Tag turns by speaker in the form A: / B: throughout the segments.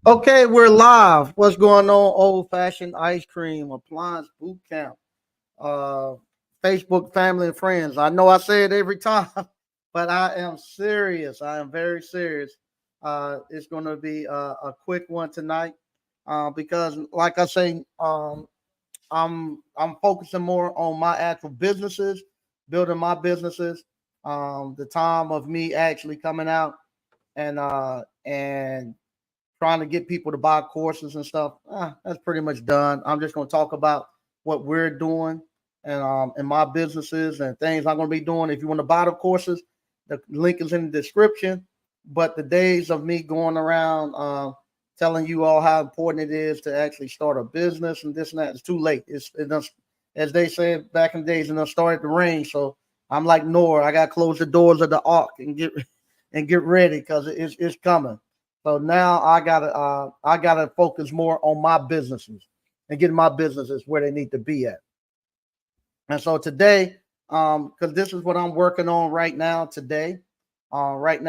A: Okay, we're live. What's going on? Old fashioned ice cream, appliance boot camp, uh, Facebook family and friends. I know I say it every time, but I am serious. I am very serious. It's going to be a quick one tonight because, like I say, I'm focusing more on my actual businesses, building my businesses. The time of me actually coming out and trying to get people to buy courses and stuff. That's pretty much done. I'm just going to talk about what we're doing and my businesses and things I'm going to be doing. If you want to buy the courses, the link is in the description. But the days of me going around telling you all how important it is to actually start a business and this and that, it's too late. It does, as they said back in the days, and it started to rain. So I'm like Noah. I got to close the doors of the ark and get ready because it's coming. So now I gotta focus more on my businesses and getting my businesses where they need to be at. And so today, because this is what I'm working on right now today. Like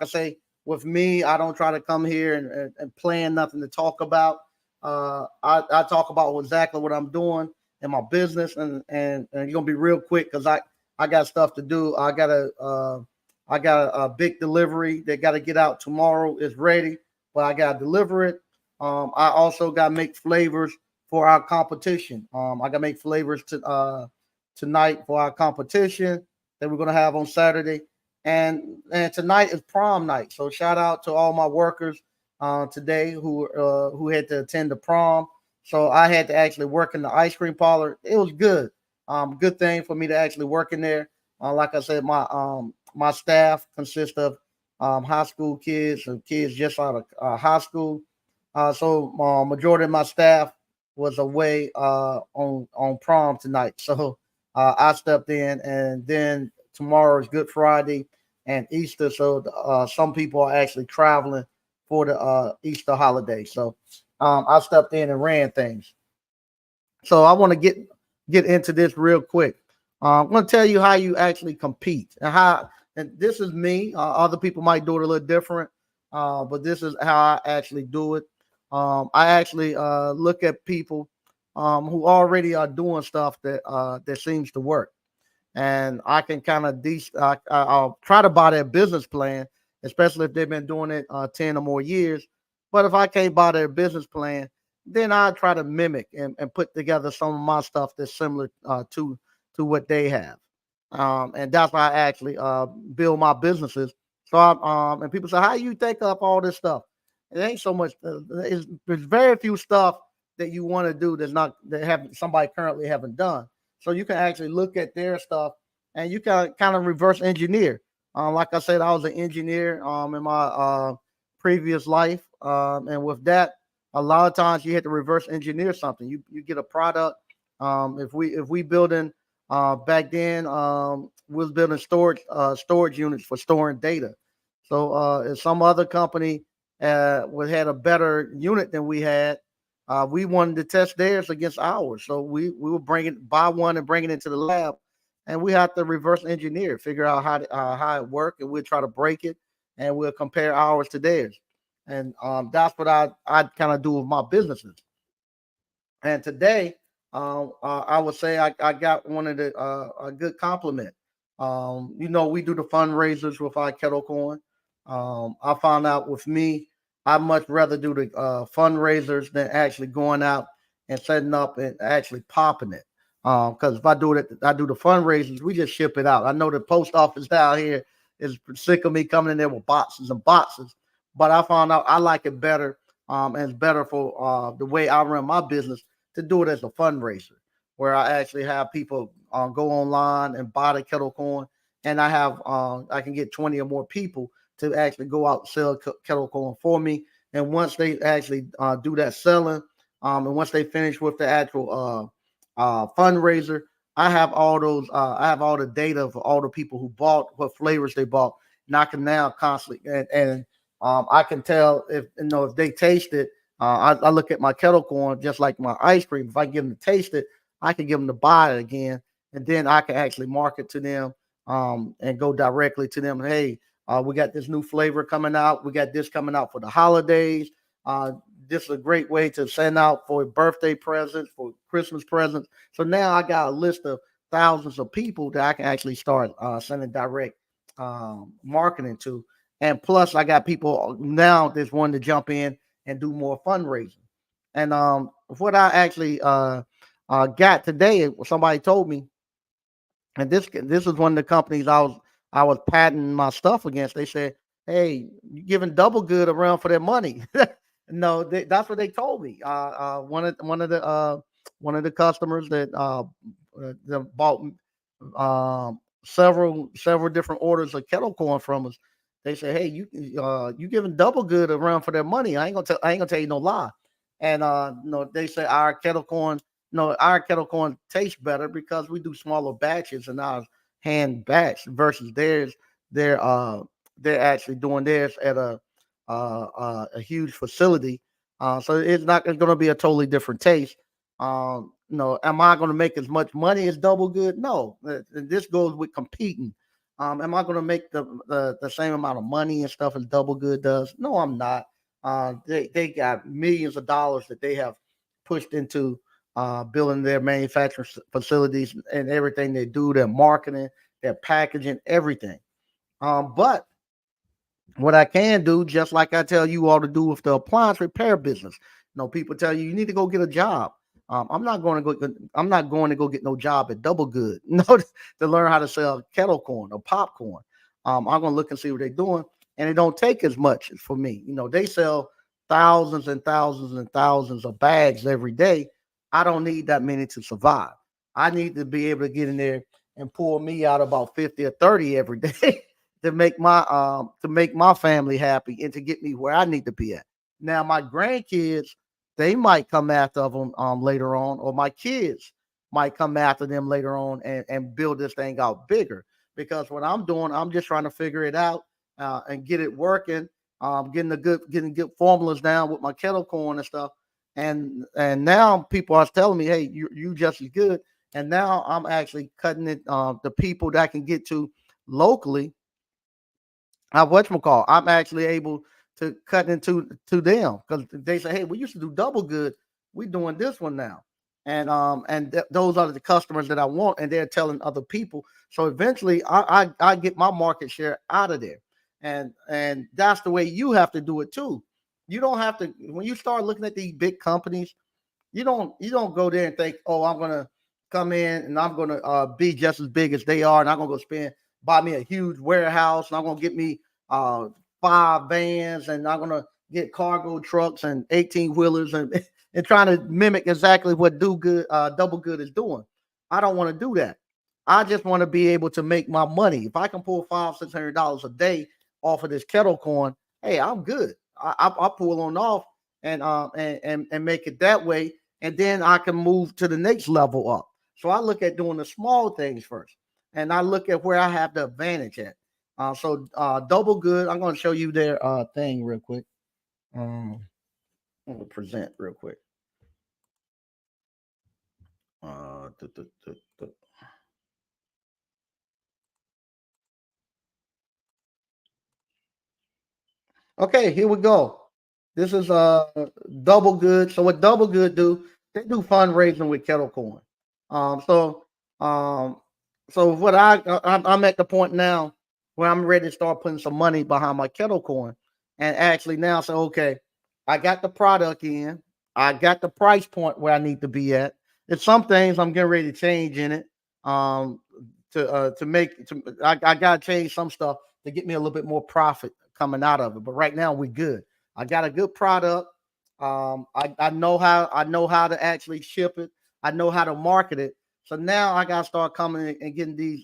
A: I say, with me, I don't try to come here and plan nothing to talk about. I talk about exactly what I'm doing in my business, and you're gonna be real quick because I got stuff to do. I got a big delivery that got to get out tomorrow. It's ready, but I got to deliver it. I also got to make flavors for our competition. I got to make flavors tonight for our competition that we're gonna have on Saturday, and tonight is prom night. So shout out to all my workers today who had to attend the prom. So I had to actually work in the ice cream parlor. It was good. Good thing for me to actually work in there. Like I said, my staff consists of high school kids and kids just out of high school. So majority of my staff was away on prom tonight. So I stepped in, and then tomorrow is Good Friday and Easter. So some people are actually traveling for the Easter holiday. So I stepped in and ran things. So I want to get into this real quick. I'm going to tell you how you actually compete and how. And this is me. Other people might do it a little different, but this is how I actually do it. I actually look at people who already are doing stuff that seems to work, and I can kind of I'll try to buy their business plan, especially if they've been doing it 10 or more years. But if I can't buy their business plan, then I try to mimic and put together some of my stuff that's similar to what they have. And that's why I actually build my businesses. So and people say, how you think up all this stuff? It ain't so much. There's very few stuff that you want to do that's not that haven't somebody currently haven't done. So you can actually look at their stuff and you can kind of reverse engineer. Like I said, I was an engineer in my previous life, and with that, a lot of times you have to reverse engineer something. You get a product. If we building back then, we was building storage units for storing data. So if some other company had a better unit than we had, we wanted to test theirs against ours. So we would buy one and bring it into the lab, and we had to reverse engineer, figure out how it worked, and we'll try to break it, and we'll compare ours to theirs. And that's what I kind of do with my businesses. And today, I would say I got one of the a good compliment. We do the fundraisers with our Kettle Coin. I found out with me, I much rather do the fundraisers than actually going out and setting up and actually popping it. Because if I do the fundraisers, we just ship it out. I know the post office down here is sick of me coming in there with boxes and boxes, but I found out I like it better. And it's better for the way I run my business to do it as a fundraiser, where I actually have people go online and buy the kettle corn, and I can get 20 or more people to actually go out and sell kettle corn for me. And once they actually do that selling, and once they finish with the actual fundraiser, I have all the data for all the people who bought, what flavors they bought, and I can now constantly and I can tell if they taste it. I look at my kettle corn just like my ice cream. If I give them to taste it, I can give them to buy it again, and then I can actually market to them and go directly to them. Hey, We got this new flavor coming out. We got this coming out for the holidays. Uh, this is a great way to send out for birthday presents, for Christmas presents. So now I got a list of thousands of people that I can actually start sending direct marketing to. And plus, I got people now that's wanting to jump in and do more fundraising. And what I actually got today, somebody told me, and this is one of the companies I was patting my stuff against. They said, "Hey, you giving double good around for their money." No, that's what they told me. One of the customers that bought several different orders of kettle corn from us. They said, "Hey, you giving double good around for their money." I ain't gonna tell you no lie. And no, they say our kettle corn, no, our kettle corn tastes better because we do smaller batches and our hand batch versus theirs. They're uh they're actually doing theirs at a huge facility. So it's going to be a totally different taste. No, am I going to make as much money as Double Good? No. And this goes with competing. Am I going to make the same amount of money and stuff as Double Good does? No, I'm not. They got millions of dollars that they have pushed into building their manufacturing facilities and everything they do, their marketing, their packaging, everything. But what I can do, just like I tell you all to do with the appliance repair business. People tell you need to go get a job. I'm not going to go. I'm not going to go get no job at Double Good. No, to learn how to sell kettle corn or popcorn. I'm going to look and see what they're doing, and it don't take as much for me. They sell thousands and thousands and thousands of bags every day. I don't need that many to survive. I need to be able to get in there and pull me out about 50 or 30 every day to make my family happy and to get me where I need to be at. Now my grandkids, they might come after them later on, or my kids might come after them later on and build this thing out bigger. Because what I'm doing, I'm just trying to figure it out and get it working, getting good formulas down with my kettle corn and stuff. And now people are telling me, hey, you just as good. And now I'm actually cutting it the people that I can get to locally. I'm actually able to cut into to them because they say, "Hey, we used to do double good. We doing this one now," and those are the customers that I want, and they're telling other people. So eventually, I get my market share out of there, and that's the way you have to do it too. You don't have to when you start looking at these big companies. You don't go there and think, oh, I'm gonna come in and I'm gonna be just as big as they are, and I'm gonna go buy me a huge warehouse, and I'm gonna get me uh 5 vans, and I'm gonna get cargo trucks and 18 wheelers and and trying to mimic exactly what do good double good is doing. I don't want to do that. I just want to be able to make my money. If I can pull $500-600 a day off of this kettle corn, hey, I'm good. I pull on off and make it that way, and then I can move to the next level up. So I look at doing the small things first, and I look at where I have the advantage at. So double good. I'm going to show you their thing real quick. I'm going to present real quick. Uh, duh, duh, duh, duh. Okay, here we go. This is double good. So what double good do? They do fundraising with kettle corn. Um, so um, so what I'm at the point now where I'm ready to start putting some money behind my kettle corn, and actually now say, okay, I got the product in, I got the price point where I need to be at. There's some things I'm getting ready to change in it. Um, to make to I gotta change some stuff to get me a little bit more profit coming out of it. But right now we good. I got a good product. I know how to actually ship it. I know how to market it. So now I gotta start coming in and getting these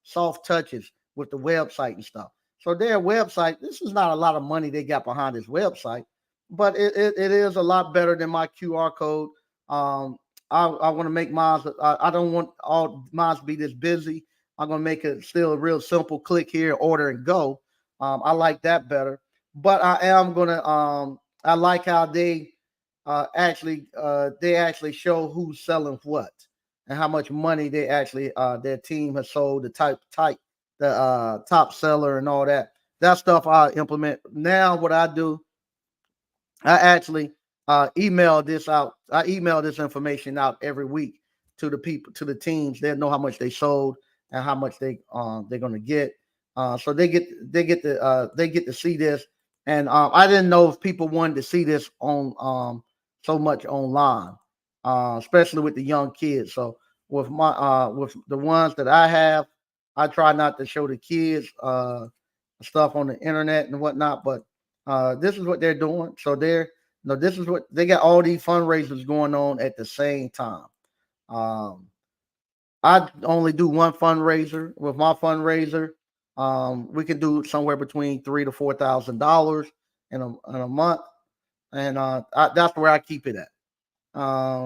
A: soft touches with the website and stuff. So their website, this is not a lot of money they got behind this website, but it is a lot better than my QR code. Um, I want to make mine. I don't want all mine to be this busy. I'm gonna make it still a real simple. Click here, order and go. I like that better. But I am gonna. I like how they actually show who's selling what and how much money their team has sold, the top seller and all that. that stuff I implement. Now what I do, I actually email this out. I email this information out every week to the people, to the teams. They know how much they sold and how much they're going to get. So they get to see this. And I didn't know if people wanted to see this on so much online, especially with the young kids. So with the ones that I have, I try not to show the kids stuff on the internet and whatnot. But this is what they're doing. So this is what they got, all these fundraisers going on at the same time. Um, I only do one fundraiser. With my fundraiser, we can do somewhere between $3,000 to $4,000 in a month, and that's where I keep it at.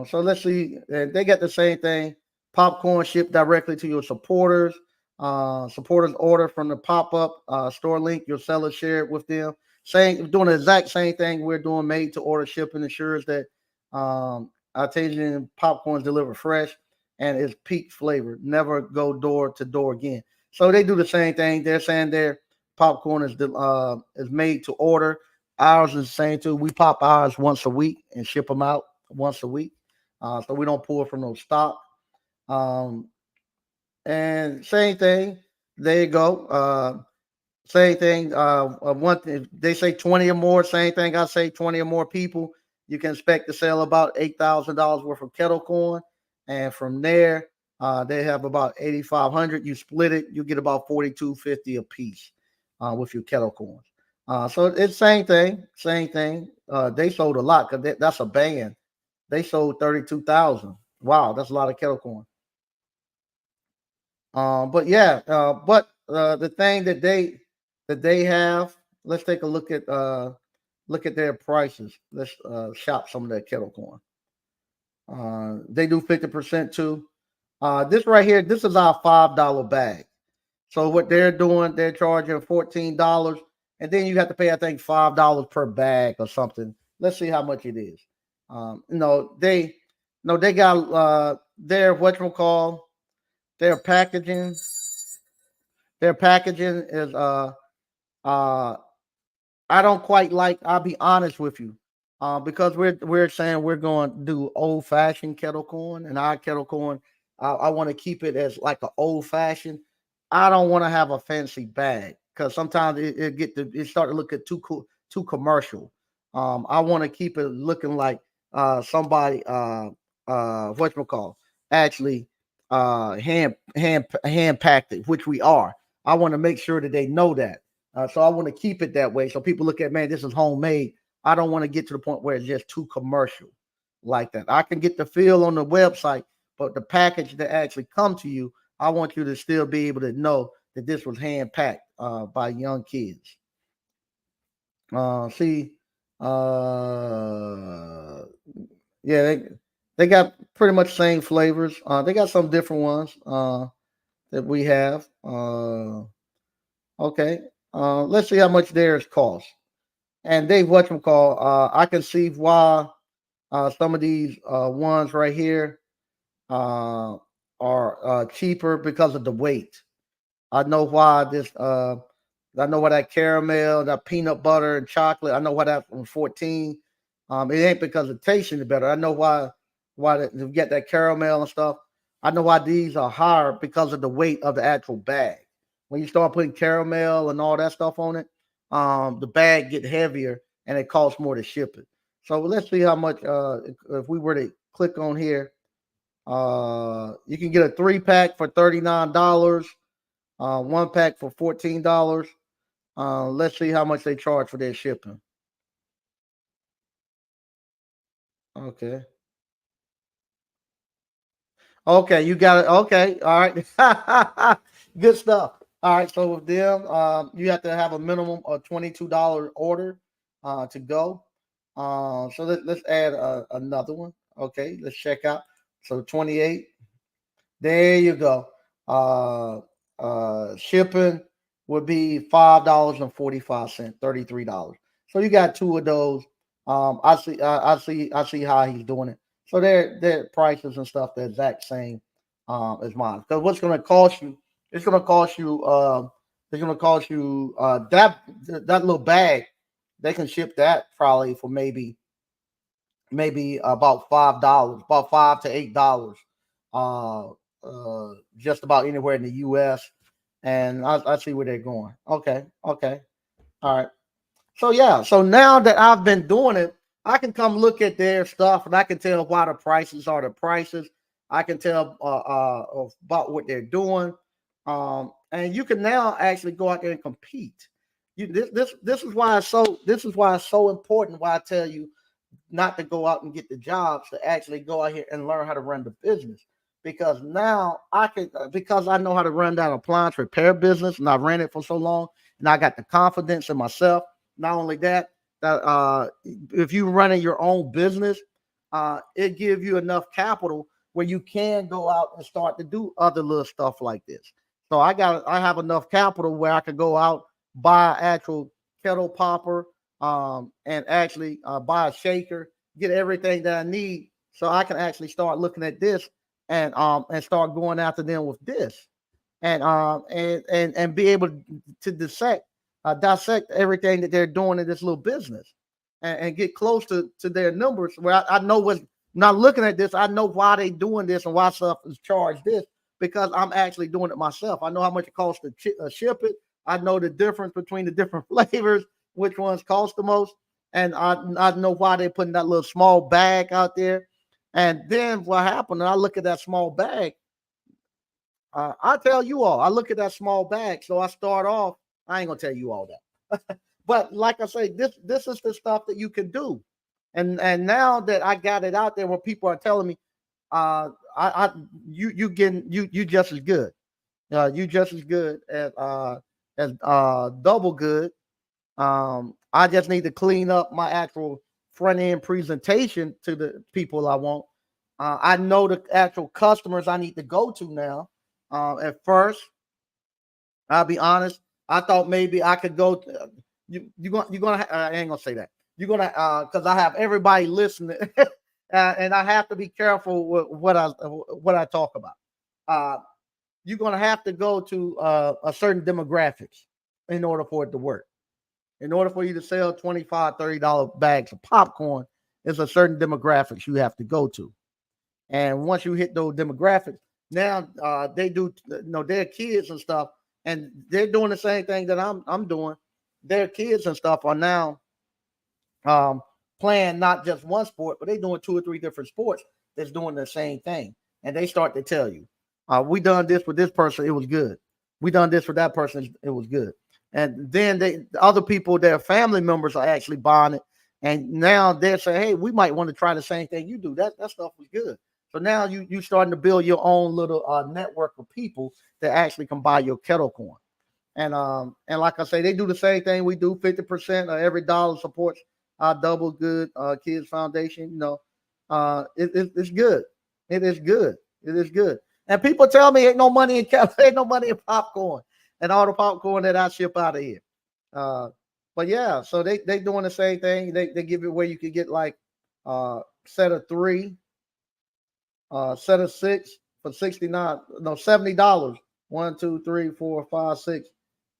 A: So let's see. They get the same thing. Popcorn shipped directly to your supporters. Supporters order from the pop-up store link. Your seller share it with them. Same, doing the exact same thing we're doing. Made to order shipping ensures that artesian popcorns deliver fresh and is peak flavor. Never go door to door again. So they do the same thing. They're saying their popcorn is made to order. Ours is the same too. We pop ours once a week and ship them out once a week. So we don't pull from no stock. Um, and same thing. There you go. Same thing. One thing, they say 20 or more. Same thing. I say 20 or more people. You can expect to sell about $8,000 worth of kettle corn, and from there, they have about 8,500. You split it, you get about 42.50 a piece with your kettle corn. So it's same thing. Same thing. They sold a lot because that's a band. They sold 32,000. Wow, that's a lot of kettle corn. But yeah, the thing that they have, let's take a look at their prices. Let's shop some of that kettle corn. They do 50% too. This right here, this is our $5 bag. So what they're doing, they're charging $14, and then you have to pay, I think, $5 per bag or something. Let's see how much it is. They no, they got their whatchamacall, their packaging. Their packaging is uh I don't quite like. I'll be honest with you, because we're saying we're going to do old fashioned kettle corn, and our kettle corn, I want to keep it as like an old fashioned. I don't want to have a fancy bag because sometimes it start to look at too cool, too commercial. I want to keep it looking like somebody what you call actually hand packed it, which we are. I want to make sure that they know that. So I want to keep it that way. So people look at, man, this is homemade. I don't want to get to the point where it's just too commercial like that. I can get the feel on the website, but the package that actually come to you, I want you to still be able to know that this was hand packed by young kids. See, uh, yeah, they got pretty much same flavors. They got some different ones that we have. Okay, let's see how much theirs cost. And they what you call. I can see why some of these ones right here are cheaper because of the weight. I know why this. I know why that caramel, that peanut butter and chocolate. I know why that from 14. It ain't because it tastes any better. I know why that, you get that caramel and stuff. I know why these are higher because of the weight of the actual bag. When you start putting caramel and all that stuff on it, the bag get heavier and it costs more to ship it. So let's see how much. If we were to click on here, you can get a 3 pack for $39. 1 pack for $14. Let's see how much they charge for their shipping. Okay. Okay, you got it. Okay, all right. Good stuff. All right, so with them, you have to have a minimum of $22 order to go. So let's add another one. Okay, let's check out. So 28. There you go. Uh, Shipping would be $5.45, $33. So you got two of those. I see how he's doing it. So their prices and stuff the exact same as mine. Because what's going to cost you? It's going to cost you. It's gonna cost you that little bag. They can ship that probably for maybe about $5, about $5 to $8, uh, just about anywhere in the U.S. And I see where they're going. Okay, okay, all right. So yeah, so now that I've been doing it, I can come look at their stuff and I can tell why the prices are the prices. I can tell about what they're doing, and you can now actually go out there and compete. This is why it's so important. Why I tell you not to go out and get the jobs, to actually go out here and learn how to run the business. Because now I can, because I know how to run that appliance repair business, and I ran it for so long, and I got the confidence in myself. Not only that, if you're running your own business, it gives you enough capital where you can go out and start to do other little stuff like this. So I have enough capital where I could go out, buy an actual kettle popper, and actually buy a shaker, get everything that I need, so I can actually start looking at this and start going after them with this, and be able to dissect everything that they're doing in this little business, and get close to their numbers. Where I know what's not looking at this, I know why they doing this and why stuff is charged this, because I'm actually doing it myself. I know how much it costs to ship it. I know the difference between the different flavors, which ones cost the most, and I know why they're putting that little small bag out there. And then what happened? I look at that small bag. I tell you all, I look at that small bag. So I start off. I ain't gonna tell you all that, but like I say, this is the stuff that you can do. And now that I got it out there, where people are telling me, I you just as good. You just as good as double good. I just need to clean up my actual front end presentation to the people I want. I know the actual customers I need to go to now. At first, I'll be honest. I thought maybe I could go. You're gonna. I ain't gonna say that. You're gonna because I have everybody listening, and I have to be careful with what I talk about. Uh, you're gonna have to go to a certain demographics in order for it to work. In order for you to sell $25, $30 bags of popcorn, there's a certain demographics you have to go to. And once you hit those demographics, now they do, their kids and stuff, and they're doing the same thing that I'm doing. Their kids and stuff are now um, playing not just one sport, but they're doing two or three different sports that's doing the same thing. And they start to tell you, we done this with this person, it was good. We done this with that person, it was good. And then the other people, their family members are actually buying it. And now they're saying, hey, we might want to try the same thing you do. That stuff was good. So now you starting to build your own little network of people that actually can buy your kettle corn. And like I say, they do the same thing we do. 50% of every dollar supports our Double Good Kids Foundation. It's good. It is good. It is good. And people tell me ain't no money in kettle, ain't no money in popcorn, and all the popcorn that I ship out of here. Uh, but yeah, so they doing the same thing. They give it where you could get like set of three, set of six for 69, no, $70. One, two, three, four, five, six.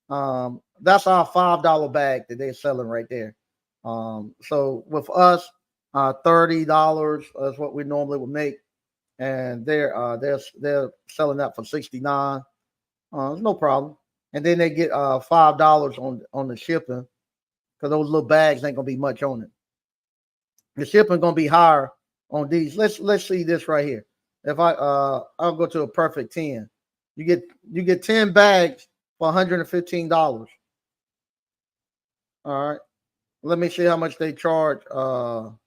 A: That's our $5 bag that they're selling right there. So with us, $30 is what we normally would make, and they're selling that for 69. No problem. And then they get $5 on the shipping, because those little bags ain't gonna be much on it. The shipping gonna be higher on these. Let's see this right here. If I'll go to a perfect 10. You get 10 bags for $115. All right. Let me see how much they charge for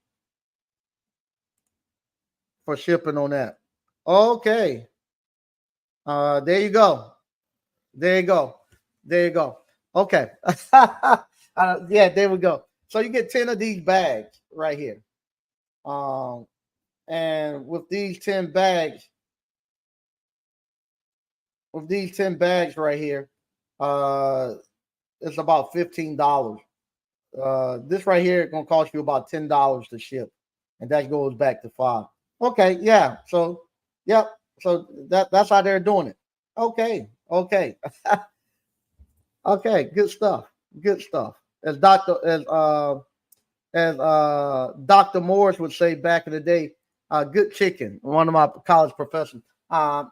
A: shipping on that. Okay. There you go. There you go. There you go. Okay. Yeah, there we go. So you get 10 of these bags right here. And with these 10 bags, right here, it's about $15. This right here is gonna cost you about $10 to ship, and that goes back to 5. Okay, yeah. So, yep. So that's how they're doing it. Okay, okay. Okay, good stuff. Good stuff. As Doctor as Dr. Morris would say back in the day, good chicken. One of my college professors.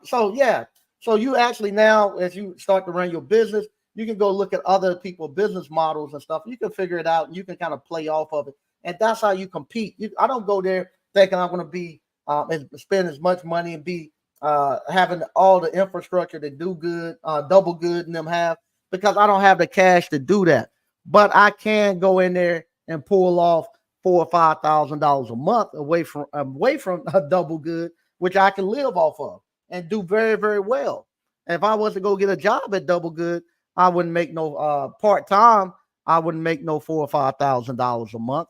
A: So yeah, so you actually now, as you start to run your business, you can go look at other people's business models and stuff. You can figure it out. And you can kind of play off of it, and that's how you compete. I don't go there thinking I'm going to be and spend as much money and be having all the infrastructure to do good, double good, and them have because I don't have the cash to do that. But I can go in there and pull off $4,000 or $5,000 a month away from a double good, which I can live off of and do very very well. If I was to go get a job at double good, I wouldn't make no part time. I wouldn't make no $4,000 or $5,000 a month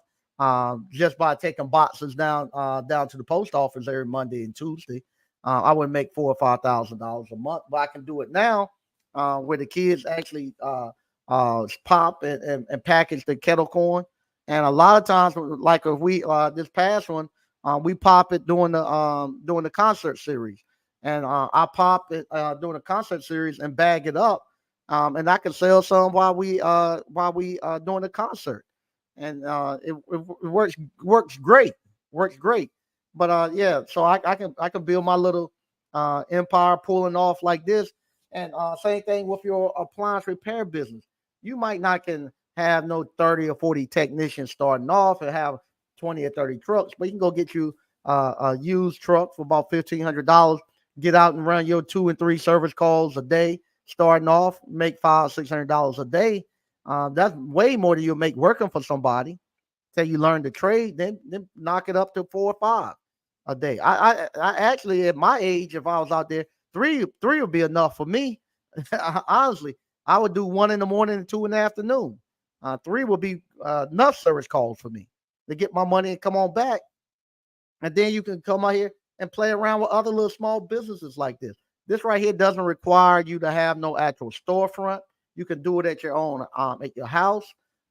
A: just by taking boxes down to the post office every Monday and Tuesday. I wouldn't make $4,000 or $5,000 a month, but I can do it now where the kids actually pop and package the kettle corn. And a lot of times, like if we this past one, we pop it during the concert series, and I pop it during the concert series and bag it up, and I can sell some while we doing the concert, and it works great, works great. But yeah, so I can build my little empire pulling off like this, and same thing with your appliance repair business. You might not can have no 30 or 40 technicians starting off and have 20 or 30 trucks, but you can go get you a used truck for about $1,500. Get out and run your 2 and 3 service calls a day, starting off, make $500-$600 a day. That's way more than you'll make working for somebody. Till you learn the trade, then knock it up to 4 or 5 a day. I actually at my age, if I was out there, three would be enough for me. Honestly, I would do 1 in the morning and 2 in the afternoon. Three would be enough service calls for me to get my money and come on back. And then you can come out here and play around with other little small businesses like this. This right here doesn't require you to have no actual storefront. You can do it at your own, at your house.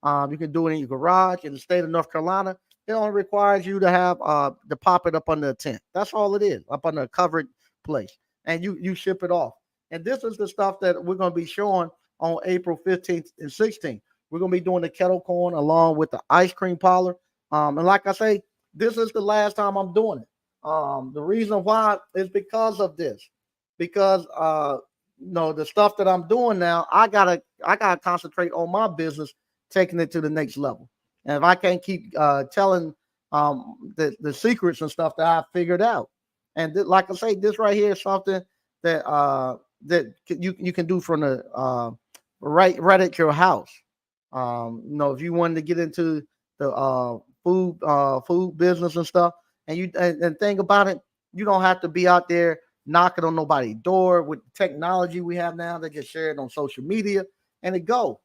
A: You can do it in your garage. In the state of North Carolina, it only requires you to have to pop it up under a tent. That's all it is, up under a covered place, and you ship it off. And this is the stuff that we're going to be showing on April 15th and 16th. We're going to be doing the kettle corn along with the ice cream parlor. And like I say, this is the last time I'm doing it. The reason why is because of this, because the stuff that I'm doing now, I gotta concentrate on my business, taking it to the next level. And if I can't keep telling the secrets and stuff that I figured out, and like I say, this right here is something that you can do from the right at your house. If you wanted to get into the food business and stuff, and think about it, you don't have to be out there knocking on nobody's door with the technology we have now. They just share it on social media, and it goes.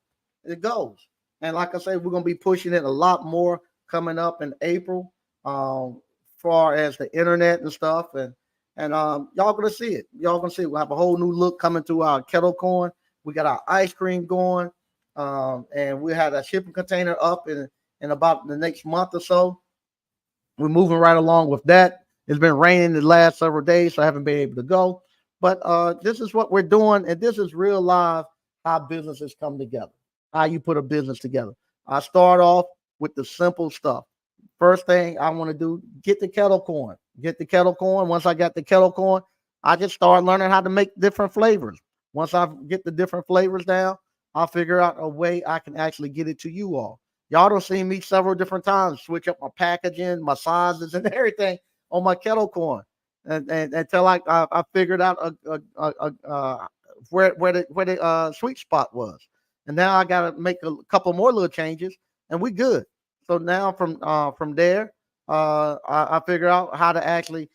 A: And like I say, we're gonna be pushing it a lot more coming up in April, far as the internet and stuff, and y'all gonna see it. Y'all gonna see it. We'll have a whole new look coming to our kettle corn. We got our ice cream going, and we had a shipping container up in about the next month or so. We're moving right along with that. It's been raining the last several days, so I haven't been able to go. But this is what we're doing, and this is real live how businesses come together, how you put a business together. I start off with the simple stuff. First thing I want to do, get the kettle corn. Get the kettle corn. Once I got the kettle corn, I just start learning how to make different flavors. Once I get the different flavors down, I'll figure out a way I can actually get it to you all. Y'all don't see me several different times switch up my packaging, my sizes, and everything on my kettle corn, and until I figured out where the sweet spot was, and now I got to make a couple more little changes, and we good. So now from there, I figure out how to actually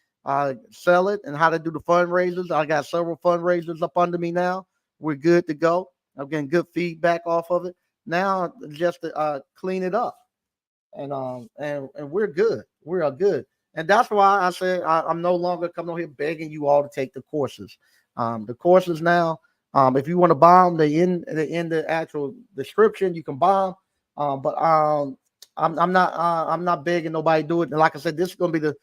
A: sell it and how to do the fundraisers. I got several fundraisers up under me now. We're good to go. I'm getting good feedback off of it. Now just to clean it up, and we're good. We are good, and that's why I said I'm no longer coming over here begging you all to take the courses. The courses now, if you want to buy them, they in the actual description. You can buy them, but I'm not begging nobody to do it. And like I said, this is going to be the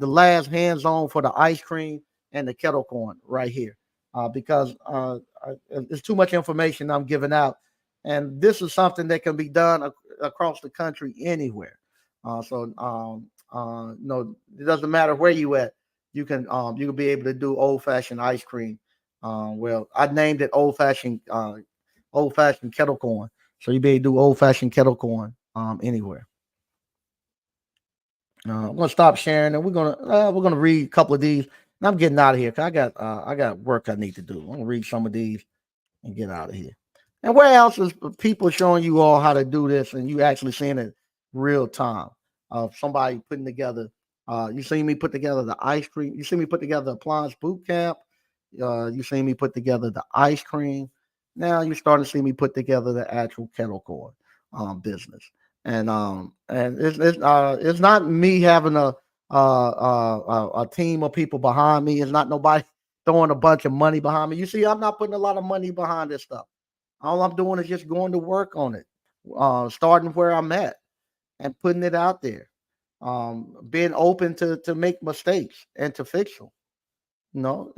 A: last hands on for the ice cream and the kettle corn right here. because it's too much information I'm giving out, and this is something that can be done across the country anywhere. No, it doesn't matter where you at. You can be able to do old fashioned ice cream. Well, I named it old fashioned kettle corn. So you be able to do old fashioned kettle corn anywhere. I'm gonna stop sharing, and we're gonna read a couple of these. And I'm getting out of here because I got work I need to do. I'm gonna read some of these and get out of here. And where else is people showing you all how to do this, and you actually seeing it real time? Somebody putting together. You see me put together the ice cream. You see me put together the appliance boot camp. You see me put together the ice cream. Now you're starting to see me put together the actual kettle corn business. And it's not me having a team of people behind me. It's not nobody throwing a bunch of money behind me. You see, I'm not putting a lot of money behind this stuff. All I'm doing is just going to work on it, starting where I'm at and putting it out there. Being open to make mistakes and to fix them,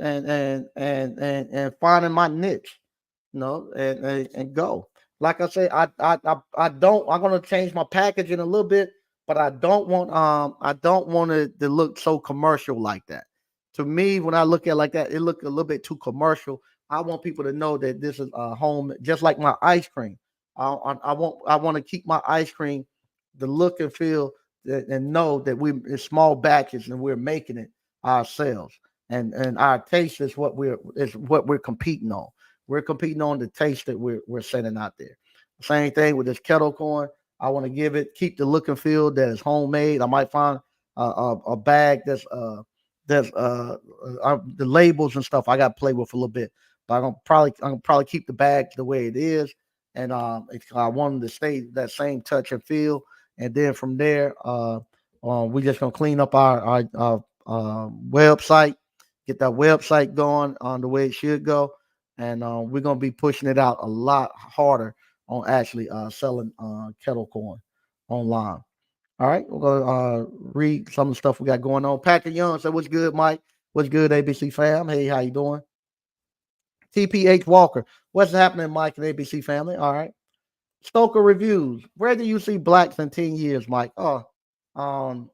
A: and finding my niche, and go. Like I say, I don't. I'm gonna change my packaging a little bit, but I don't want it to look so commercial like that. To me, when I look at it like that, it look a little bit too commercial. I want people to know that this is a home, just like my ice cream. I want to keep my ice cream, the look and feel, and know that we it's small batches and we're making it ourselves. And our taste is what we're competing on. We're competing on the taste that we're sending out there. Same thing with this kettle corn. I want to keep the look and feel that is homemade. I might find a bag that's the labels and stuff I got to play with a little bit, but I'm gonna probably keep the bag the way it is, and I want them to stay that same touch and feel, and then from there, we just gonna clean up our website, get that website going on the way it should go, and we're gonna be pushing it out a lot harder on actually selling kettle corn online. All right, we're gonna read some of the stuff we got going on. Patrick Young said, "What's good, Mike? What's good, ABC fam? Hey, how you doing?" TPH Walker, what's happening, Mike and ABC family? All right. Stoker reviews. Where do you see blacks in 10 years, Mike? Um,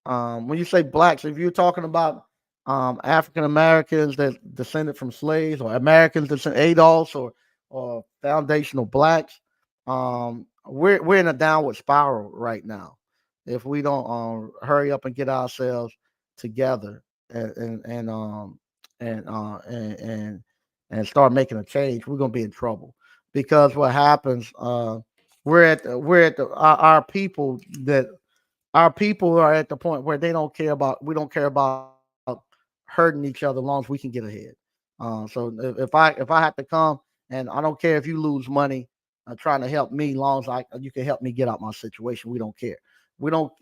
A: when you say blacks, if you're talking about African Americans that descended from slaves, or Americans descended adults, or foundational blacks, we're in a downward spiral right now. If we don't hurry up and get ourselves together and uh and and and start making a change, we're gonna be in trouble. Because what happens, our people that our people are at the point where we don't care about hurting each other as long as we can get ahead. So if I have to come, and I don't care if you lose money trying to help me, long as you can help me get out my situation. We don't care. We don't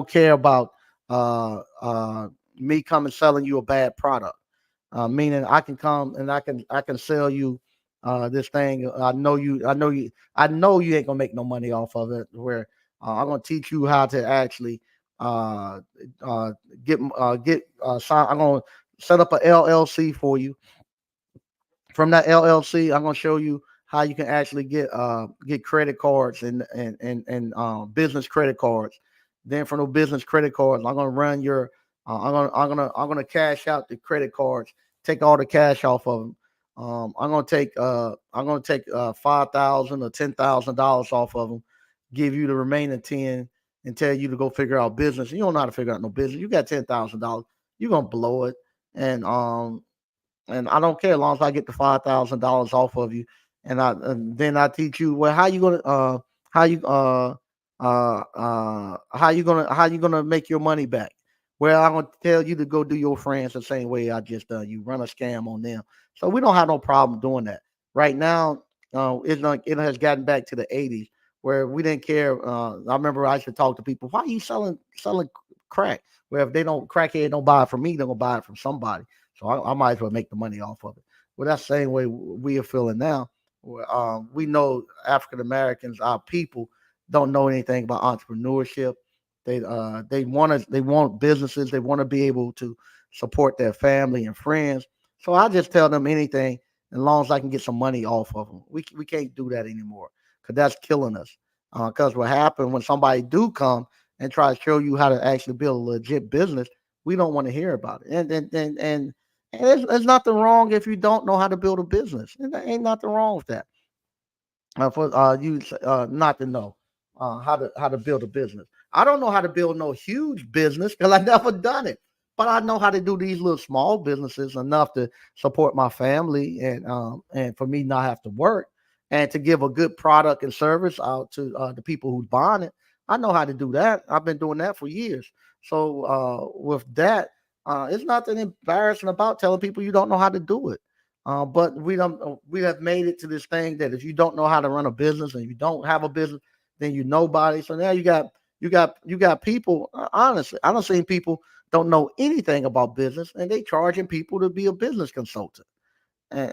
A: care about uh uh me coming selling you a bad product. Meaning I can come and I can sell you this thing. I know you ain't gonna make no money off of it. Where I'm gonna teach you how to actually uh, uh, get sign. I'm gonna set up a LLC for you. From that LLC, I'm gonna show you how you can actually get credit cards and business credit cards. Then from those business credit cards, I'm gonna run your I'm gonna cash out the credit cards, take all the cash off of them. I'm gonna take $5,000 or $10,000 off of them, give you the remaining 10, and tell you to go figure out business. You don't know how to figure out no business. You got $10,000, you're gonna blow it, and I don't care as long as I get the $5,000 off of you, and then I teach you, well, how you how you gonna make your money back. Well, I'm gonna tell you to go do your friends the same way I just done. You run a scam on them, so we don't have no problem doing that. Right now, it has gotten back to the '80s where we didn't care. I remember I used to talk to people, why are you selling crack? Well, if they don't crackhead don't buy it from me, they're gonna buy it from somebody. So I might as well make the money off of it. Well, that's the same way we are feeling now. We know African Americans, our people, don't know anything about entrepreneurship. They want businesses. They want to be able to support their family and friends. So I just tell them anything as long as I can get some money off of them. We can't do that anymore because that's killing us. Because what happened when somebody do come and try to show you how to actually build a legit business, we don't want to hear about it. And there's nothing wrong if you don't know how to build a business. And there ain't nothing wrong with that. For you not to know how to build a business. I don't know how to build no huge business because I never done it, but I know how to do these little small businesses enough to support my family and for me not have to work and to give a good product and service out to the people who's buying it. I know how to do that. I've been doing that for years. So with that, it's nothing embarrassing about telling people you don't know how to do it. But we have made it to this thing that if you don't know how to run a business and you don't have a business, then you nobody. So now you got people. Honestly, I don't see people don't know anything about business, and they charging people to be a business consultant. And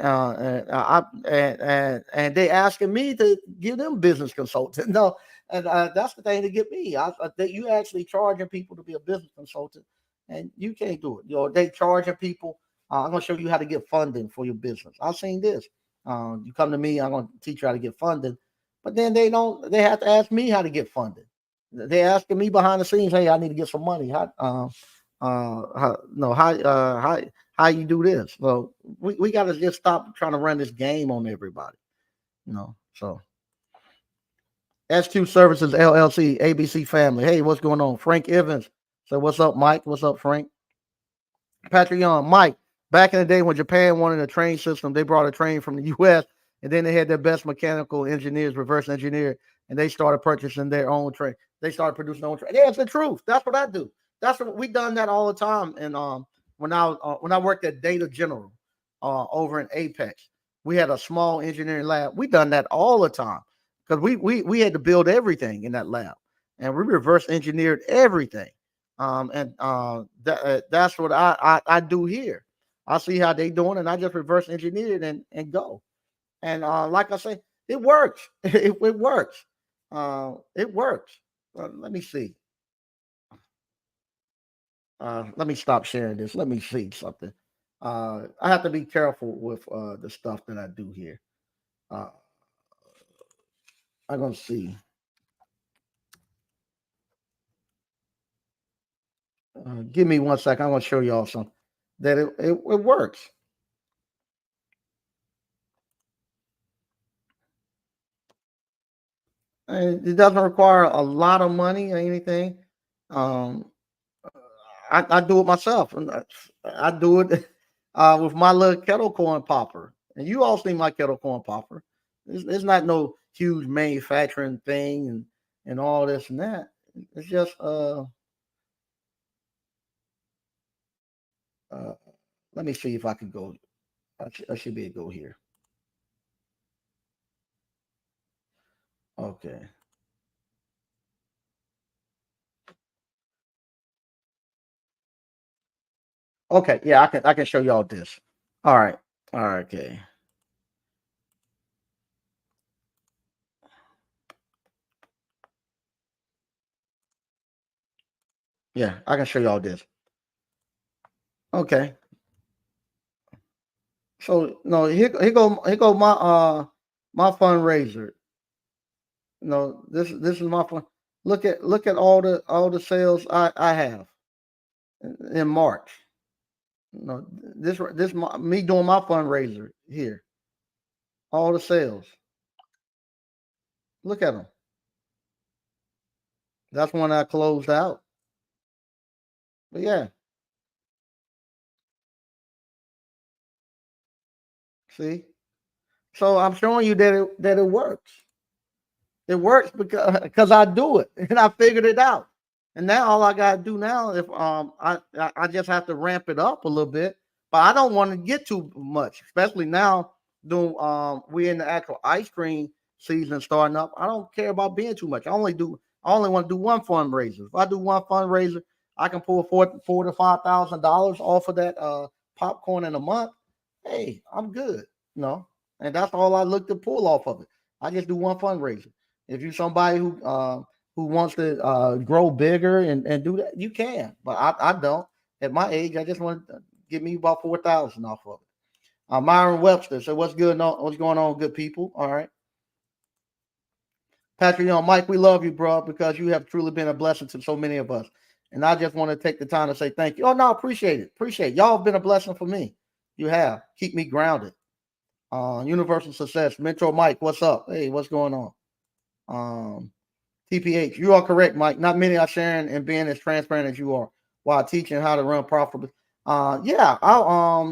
A: they asking me to give them business consultant. No, and that's the thing to get me. That you actually charging people to be a business consultant, and you can't do it. They charging people. I'm gonna show you how to get funding for your business. I've seen this. You come to me, I'm gonna teach you how to get funding, but then they don't. They have to ask me how to get funding. They asking me behind the scenes, hey, I need to get some money. How, no, how you do this? So we got to just stop trying to run this game on everybody. So SQ Services LLC, ABC Family. Hey, what's going on? Frank Evans. So what's up, Mike? What's up, Frank? Patrick Young, Mike. Back in the day when Japan wanted a train system, they brought a train from the U.S. and then they had their best mechanical engineers reverse engineer, and they started purchasing their own train. They started producing their own train. Yeah, it's the truth. That's what I do. That's what we done that all the time. And when I worked at Data General over in Apex, we had a small engineering lab. We done that all the time because we had to build everything in that lab, and we reverse engineered everything. That's what I do here. I see how they doing, and I just reverse engineer it and go. And like I say, it works. It works. It works. Let me see. Let me stop sharing this. Let me see something. I have to be careful with the stuff that I do here. Uh, I'm gonna see. Give me 1 second. I'm gonna show y'all something that it works. And it doesn't require a lot of money or anything. Um, I do it myself, and I do it with my little kettle corn popper. And you all see my kettle corn popper. It's not no huge manufacturing thing and all this and that. It's just uh let me see if I can go. I should be able to go here. Okay. Okay. Yeah, I can show y'all this. All right. All right. Okay. Yeah, I can show y'all this. Okay. So no, here go my fundraiser. No, this is my fun. Look at all the sales I have in March. No, me doing my fundraiser here. All the sales. Look at them. That's when I closed out. But yeah, see. So I'm showing you that it works. It works because I do it and I figured it out. And now all I gotta do now, if I just have to ramp it up a little bit, but I don't want to get too much, especially now. Doing we're in the actual ice cream season starting up. I don't care about being too much. I only want to do one fundraiser. If I do one fundraiser, I can pull four to $5,000 off of that popcorn in a month. Hey, I'm good. And that's all I look to pull off of it. I just do one fundraiser. If you're somebody who wants to grow bigger and do that, you can. But I don't. At my age, I just want to give me about 4,000 off of it. Myron Webster. So what's good? What's going on, good people? All right. Patrick, Mike, we love you, bro, because you have truly been a blessing to so many of us. And I just want to take the time to say thank you. Oh, no, appreciate it. Appreciate it. Y'all have been a blessing for me. You have. Keep me grounded. Universal Success. Mentor Mike, what's up? Hey, what's going on? TPH, you are correct, Mike. Not many are sharing and being as transparent as you are while teaching how to run profitably. Yeah, I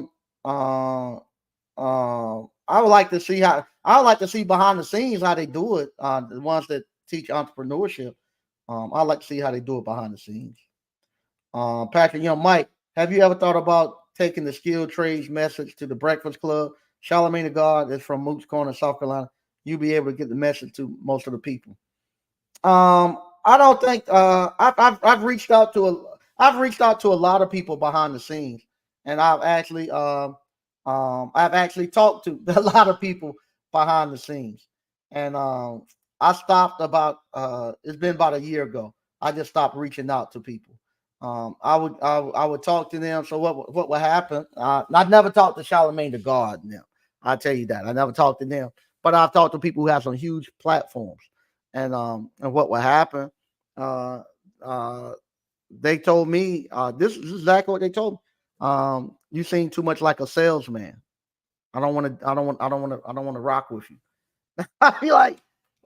A: would like to see behind the scenes how they do it. The ones that teach entrepreneurship, I like to see how they do it behind the scenes. Patrick, Mike, have you ever thought about taking the skilled trades message to the Breakfast Club? Charlamagne the God is from Moose Corner, South Carolina. You'll be able to get the message to most of the people. I don't think I've reached out to a lot of people behind the scenes, and I've actually talked to a lot of people behind the scenes, and I stopped about it's been about a year ago. I just stopped reaching out to people. I would talk to them. So what would happen? I never talked to Charlamagne the God. Now I tell you that I never talked to them, but I've talked to people who have some huge platforms. And what will happen? They told me this is exactly what they told me. You seem too much like a salesman. I don't want to rock with you. I feel like,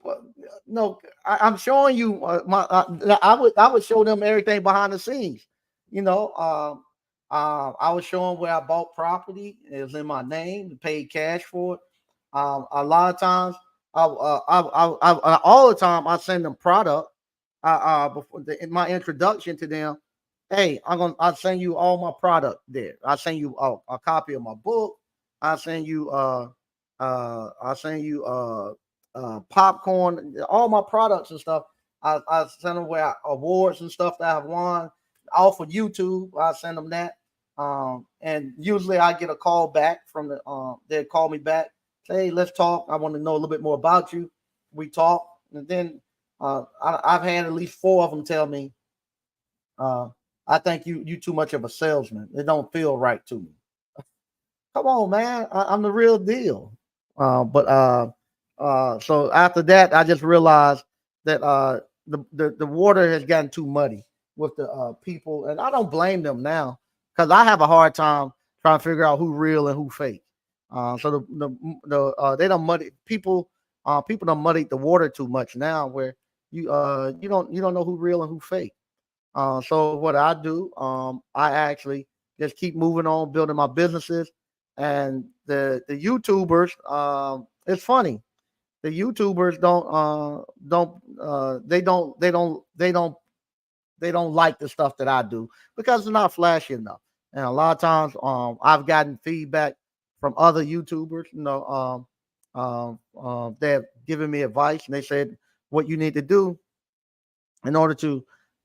A: well, no, I'm showing you I would show them everything behind the scenes. I was showing where I bought property. It was in my name, paid cash for it. A lot of times all the time I send them product. Before in my introduction to them, hey, I'll send you all my product there. I send you a copy of my book. I send you popcorn, all my products and stuff. I send them where awards and stuff that I've won off of YouTube. I send them that. And usually I get a call back from they call me back. Hey, let's talk. I want to know a little bit more about you. We talk, and then I've had at least 4 of them tell me, I think you too much of a salesman. It don't feel right to me. Come on, man. I'm the real deal. So after that, I just realized that the water has gotten too muddy with the people, and I don't blame them now because I have a hard time trying to figure out who real and who fake. So they don't muddy people. People don't muddy the water too much now, where you don't know who real and who fake. So what I do, I actually just keep moving on, building my businesses, and the YouTubers. It's funny. The YouTubers they don't like the stuff that I do because it's not flashy enough. And a lot of times, I've gotten feedback from other YouTubers. They've given me advice, and they said what you need to do in order to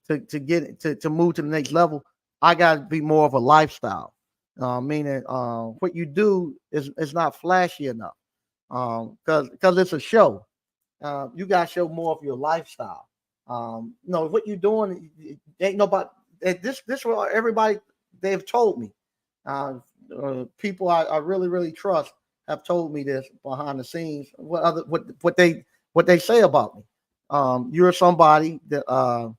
A: move to the next level. I got to be more of a lifestyle, meaning what you do is not flashy enough, because it's a show. You got to show more of your lifestyle. What you're doing ain't nobody. This what everybody they've told me. People I really really trust have told me this behind the scenes. What they say about me. You're somebody that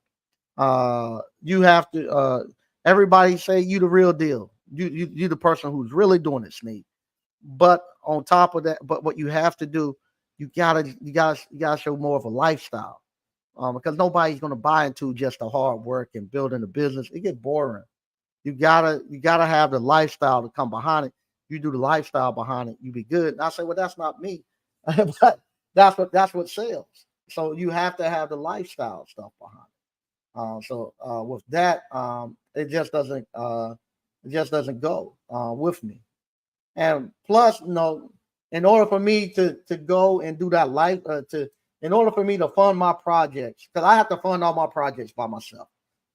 A: you have to. Everybody say you the real deal. You the person who's really doing it, Sneak. But on top of that, but what you have to do, you gotta show more of a lifestyle. Because nobody's gonna buy into just the hard work and building a business. It gets boring. You gotta have the lifestyle to come behind it. You do the lifestyle behind it, you be good. And I say, well, that's not me, but that's what sells. So you have to have the lifestyle stuff behind it. With that, it just doesn't go with me. And plus, in order for me to go and do that in order for me to fund my projects, because I have to fund all my projects by myself.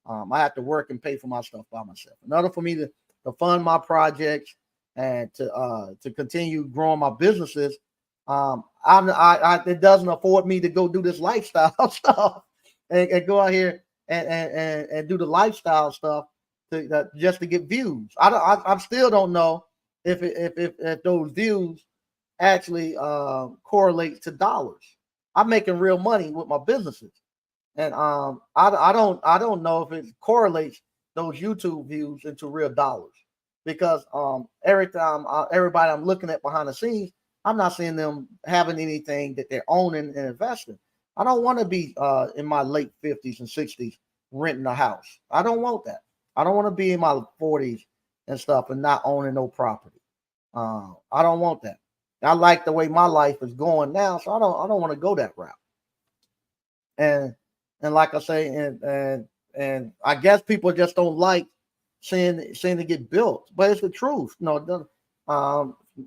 A: I have to work and pay for my stuff by myself. In order for me to fund my projects and to continue growing my businesses, it doesn't afford me to go do this lifestyle stuff and go out here and do the lifestyle stuff just to get views. I still don't know if those views actually correlate to dollars. I'm making real money with my businesses, and I don't know if it correlates those YouTube views into real dollars because every time everybody I'm looking at behind the scenes, I'm not seeing them having anything that they're owning and investing. I don't want to be in my late 50s and 60s renting a house. I don't want that. I don't want to be in my 40s and stuff and not owning no property. I don't want that. I like the way my life is going now, so I don't want to go that route. And like I say, and I guess people just don't like seeing it get built, but it's the truth. No,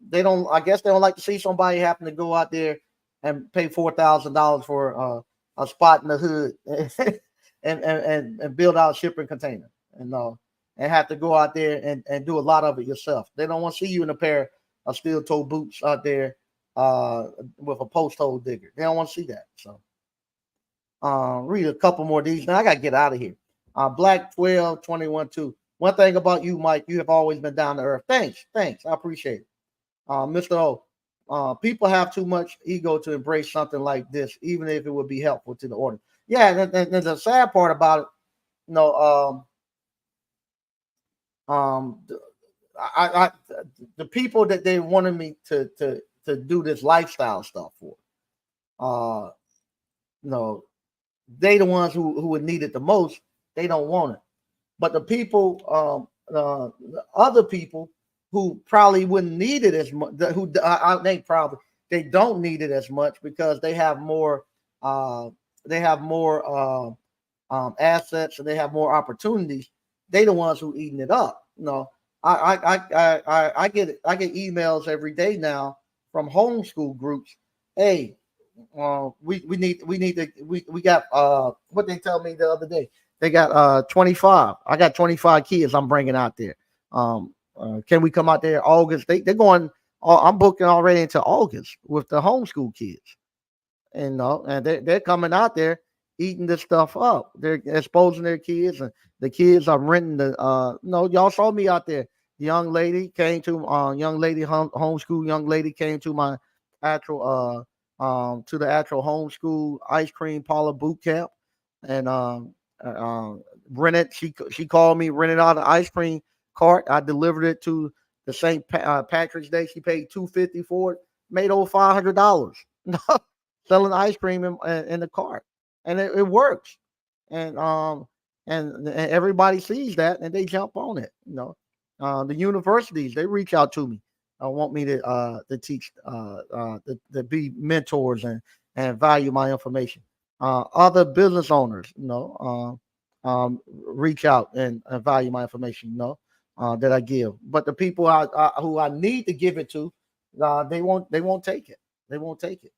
A: they don't. I guess they don't like to see somebody having to go out there and pay $4,000 for a spot in the hood and build out a shipping container and have to go out there and do a lot of it yourself. They don't want to see you in a pair of steel toe boots out there with a post hole digger. They don't want to see that. So read a couple more of these. Now I gotta get out of here. Black 1221 2. One thing about you, Mike, you have always been down to earth. Thanks. I appreciate it. Mr. O, people have too much ego to embrace something like this, even if it would be helpful to the audience. Yeah, and the sad part about it, you know, the, I the people that they wanted me to do this lifestyle stuff for, uh, you know, they the ones who would need it the most. They don't want it. But the people, the other people who probably wouldn't need it as much, who I think probably they don't need it as much because uh, they have more assets and they have more opportunities. They the ones who eating it up. I get emails every day now from homeschool groups. Hey, we got what they tell me the other day. They got 25. I got 25 kids I'm bringing out there. Can we come out there August? They're going. I'm booking already into August with the homeschool kids, and they're coming out there eating this stuff up. They're exposing their kids, and the kids are renting the. No, y'all saw me out there. Young lady came to homeschool young lady came to my actual to the actual homeschool ice cream parlor boot camp, and rented. She called me, rented out an ice cream cart. I delivered it to the Patrick's Day. She paid $250 for it. Made over $500 selling ice cream in the cart, and it works. And and everybody sees that and they jump on it. The universities they reach out to me. Want me to teach to be mentors and value my information. Other business owners, reach out and value my information, that I give. But the people who I need to give it to, they won't take it. They won't take it.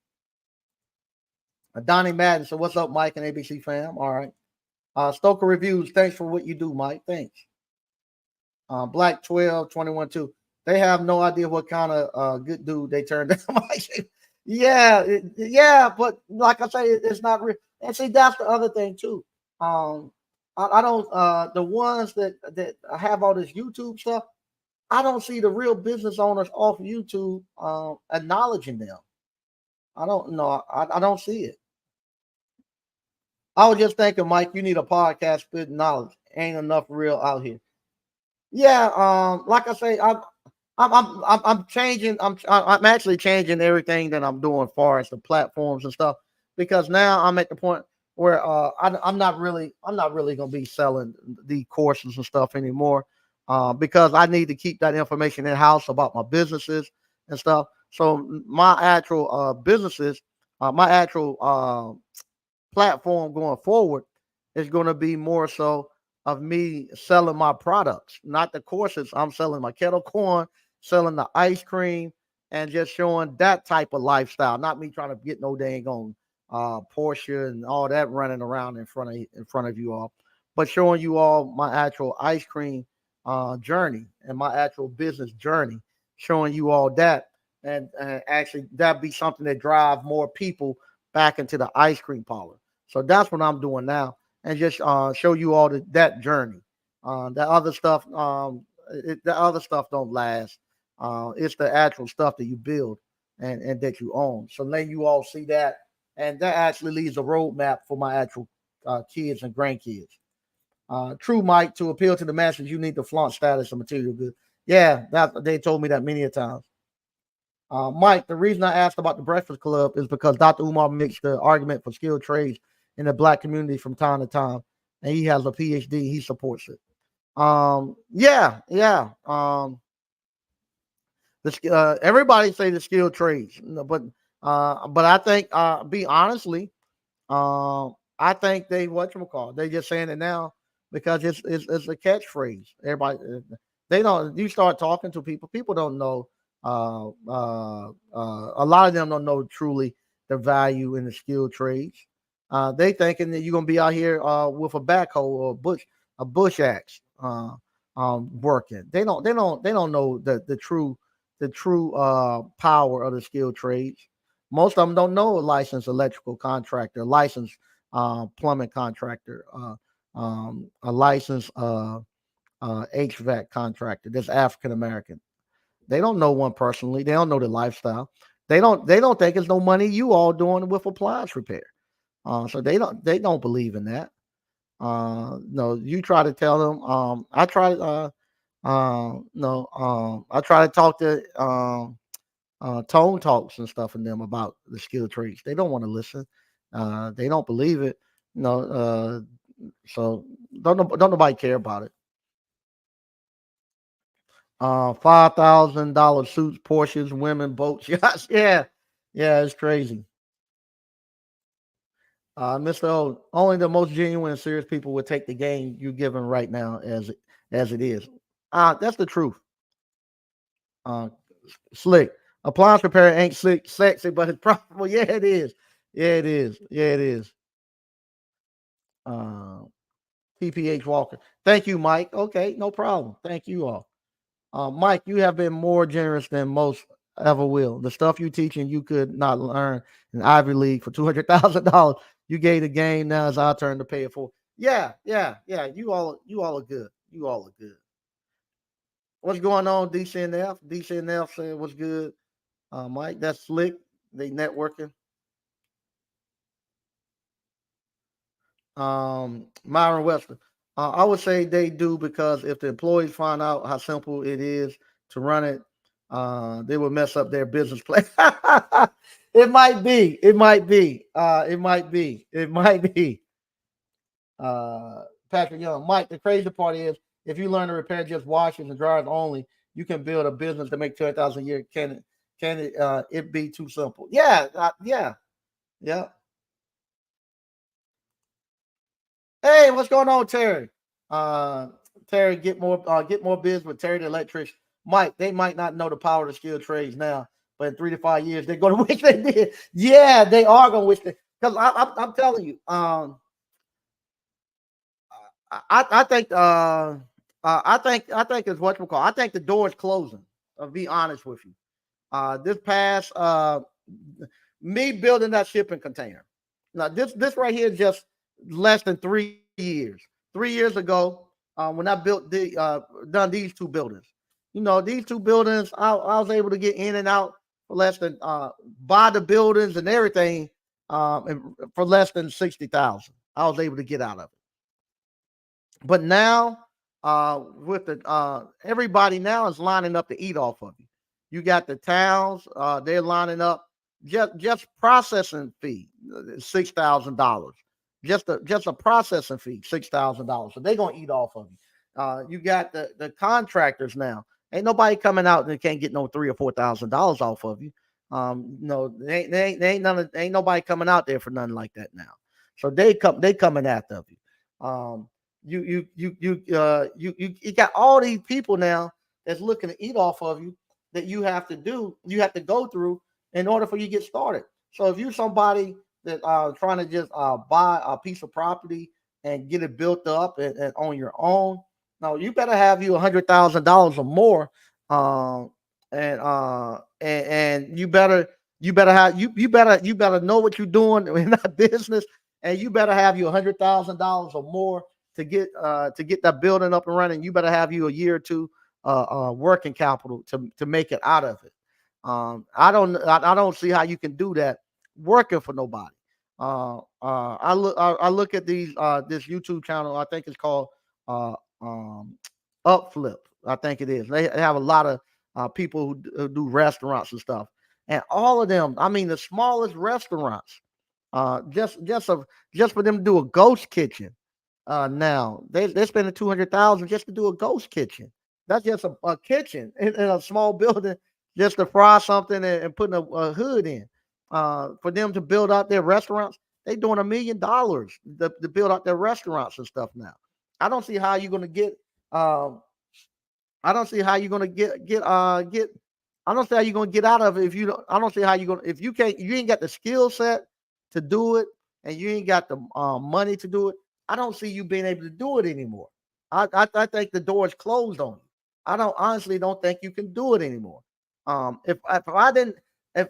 A: Donnie Madden. So what's up, Mike and ABC fam? All right. Stoker Reviews. Thanks for what you do, Mike. Thanks. Black 1221 2. They have no idea what kind of good dude they turned down. Yeah, but like I say, it's not real. And see, that's the other thing too. I don't the ones that have all this YouTube stuff. I don't see the real business owners off YouTube acknowledging them. I don't know. I don't see it. I was just thinking, Mike, you need a podcast spitting knowledge. Ain't enough real out here. Yeah, like I say, I'm changing. I'm actually changing everything that I'm doing as far as the platforms and stuff because now I'm at the point where I'm not really gonna be selling the courses and stuff anymore because I need to keep that information in house about my businesses and stuff. So my actual businesses, my actual platform going forward is going to be more so of me selling my products, not the courses. I'm selling my kettle corn, selling the ice cream, and just showing that type of lifestyle. Not me trying to get no dang on Porsche and all that running around in front of you all, but showing you all my actual ice cream journey and my actual business journey, showing you all that, and actually that be something that drive more people back into the ice cream parlor. So that's what I'm doing now, and just show you all that journey. That other stuff, the other stuff don't last. It's the actual stuff that you build and that you own. So letting you all see that, and that actually leaves a roadmap for my actual kids and grandkids. True, Mike. To appeal to the masses, you need to flaunt status of material goods. Yeah, that they told me that many a times. Mike, the reason I asked about the Breakfast Club is because Dr. Umar makes the argument for skilled trades in the black community from time to time, and he has a PhD. He supports it. Yeah, yeah. Everybody say the skilled trades, but I think, be honestly, I think they what you call they just saying it now because it's a catchphrase. Everybody they don't. You start talking to people, people don't know. A lot of them don't know truly the value in the skilled trades. They thinking that you're gonna be out here with a backhoe or a bush axe working. They don't know the true power of the skilled trades. Most of them don't know a licensed electrical contractor, licensed plumbing contractor, a licensed HVAC contractor that's African American. They don't know one personally. They don't know the lifestyle. They don't think it's no money you all doing with appliance repair. So they don't believe in that. No, you try to tell them. No, I try to talk to tone talks and stuff in them about the skilled trades. They don't want to listen. They don't believe it. No, so don't nobody care about it. $5,000 suits, Porsches, women, boats, yachts. Yeah, yeah, it's crazy. Mr. O, only the most genuine and serious people would take the game you're giving right now as it is. That's the truth. Uh, Slick. Appliance repair ain't slick, sexy, but it's profitable. Yeah, it is. Yeah, it is. Yeah, it is. Uh, TPH Walker. Thank you, Mike. Okay, no problem. Thank you all. Mike, you have been more generous than most ever will. The stuff you teaching, you could not learn in Ivy League for $200,000. You gave the game. Now it's our turn to pay it for. Yeah, yeah, yeah. You all are good. You all are good. What's going on, DCNF? DCNF said what's good. Mike, that's slick. They networking. Myron Webster. I would say they do because if the employees find out how simple it is to run it, they will mess up their business plan. It might be. It might be. It might be. It might be. Patrick Young. Mike, the crazy part is if you learn to repair just washers and dryers only, you can build a business to make 200,000 a year. Can it be too simple? Yeah, yeah, yeah. Hey, what's going on, Terry? Uh, Terry, get more biz with Terry the electrician. Mike, they might not know the power of the skilled trades now, but in 3 to 5 years, they're going to wish they did. Yeah, they are going to wish they. Because I'm telling you, I think I think it's what we call. I think the door is closing. I'll be honest with you. This past me building that shipping container. Now this right here is just less than 3 years. 3 years ago, when I built done these two buildings. These two buildings, I was able to get in and out for less than buy the buildings and everything for less than 60,000. I was able to get out of it. But now, with the everybody now is lining up to eat off of you. You got the towns, they're lining up just processing fee, $6,000. Just a processing fee, $6,000. So they're gonna eat off of you. You got the contractors now. Ain't nobody coming out and can't get no $3,000 or $4,000 off of you. No, ain't nobody coming out there for nothing like that now. So they coming after you. Um, you got all these people now that's looking to eat off of you that you have to go through in order for you to get started. So if you're somebody that trying to just buy a piece of property and get it built up and on your own, now you better have you $100,000 or more, and you better know what you're doing in that business, and you better have you $100,000 or more to get that building up and running. You better have you a year or two working capital to make it out of it. I don't see how you can do that working for nobody. I look at this YouTube channel. I think it's called uh, um, Upflip. I think it is. They have a lot of people who do restaurants and stuff, and all of them. I mean, the smallest restaurants. Just for them to do a ghost kitchen. Now they're spending 200,000 just to do a ghost kitchen. That's just a kitchen in a small building just to fry something and putting a hood in. For them to build out their restaurants, they doing $1 million to build out their restaurants and stuff now. I don't see how you're gonna get. Um, I don't see how you're gonna get. I don't see how you're gonna get out of it if you don't. I don't see how you're gonna if you can't. You ain't got the skill set to do it, and you ain't got the money to do it. I don't see you being able to do it anymore. I think the door is closed on you. I don't honestly don't think you can do it anymore. If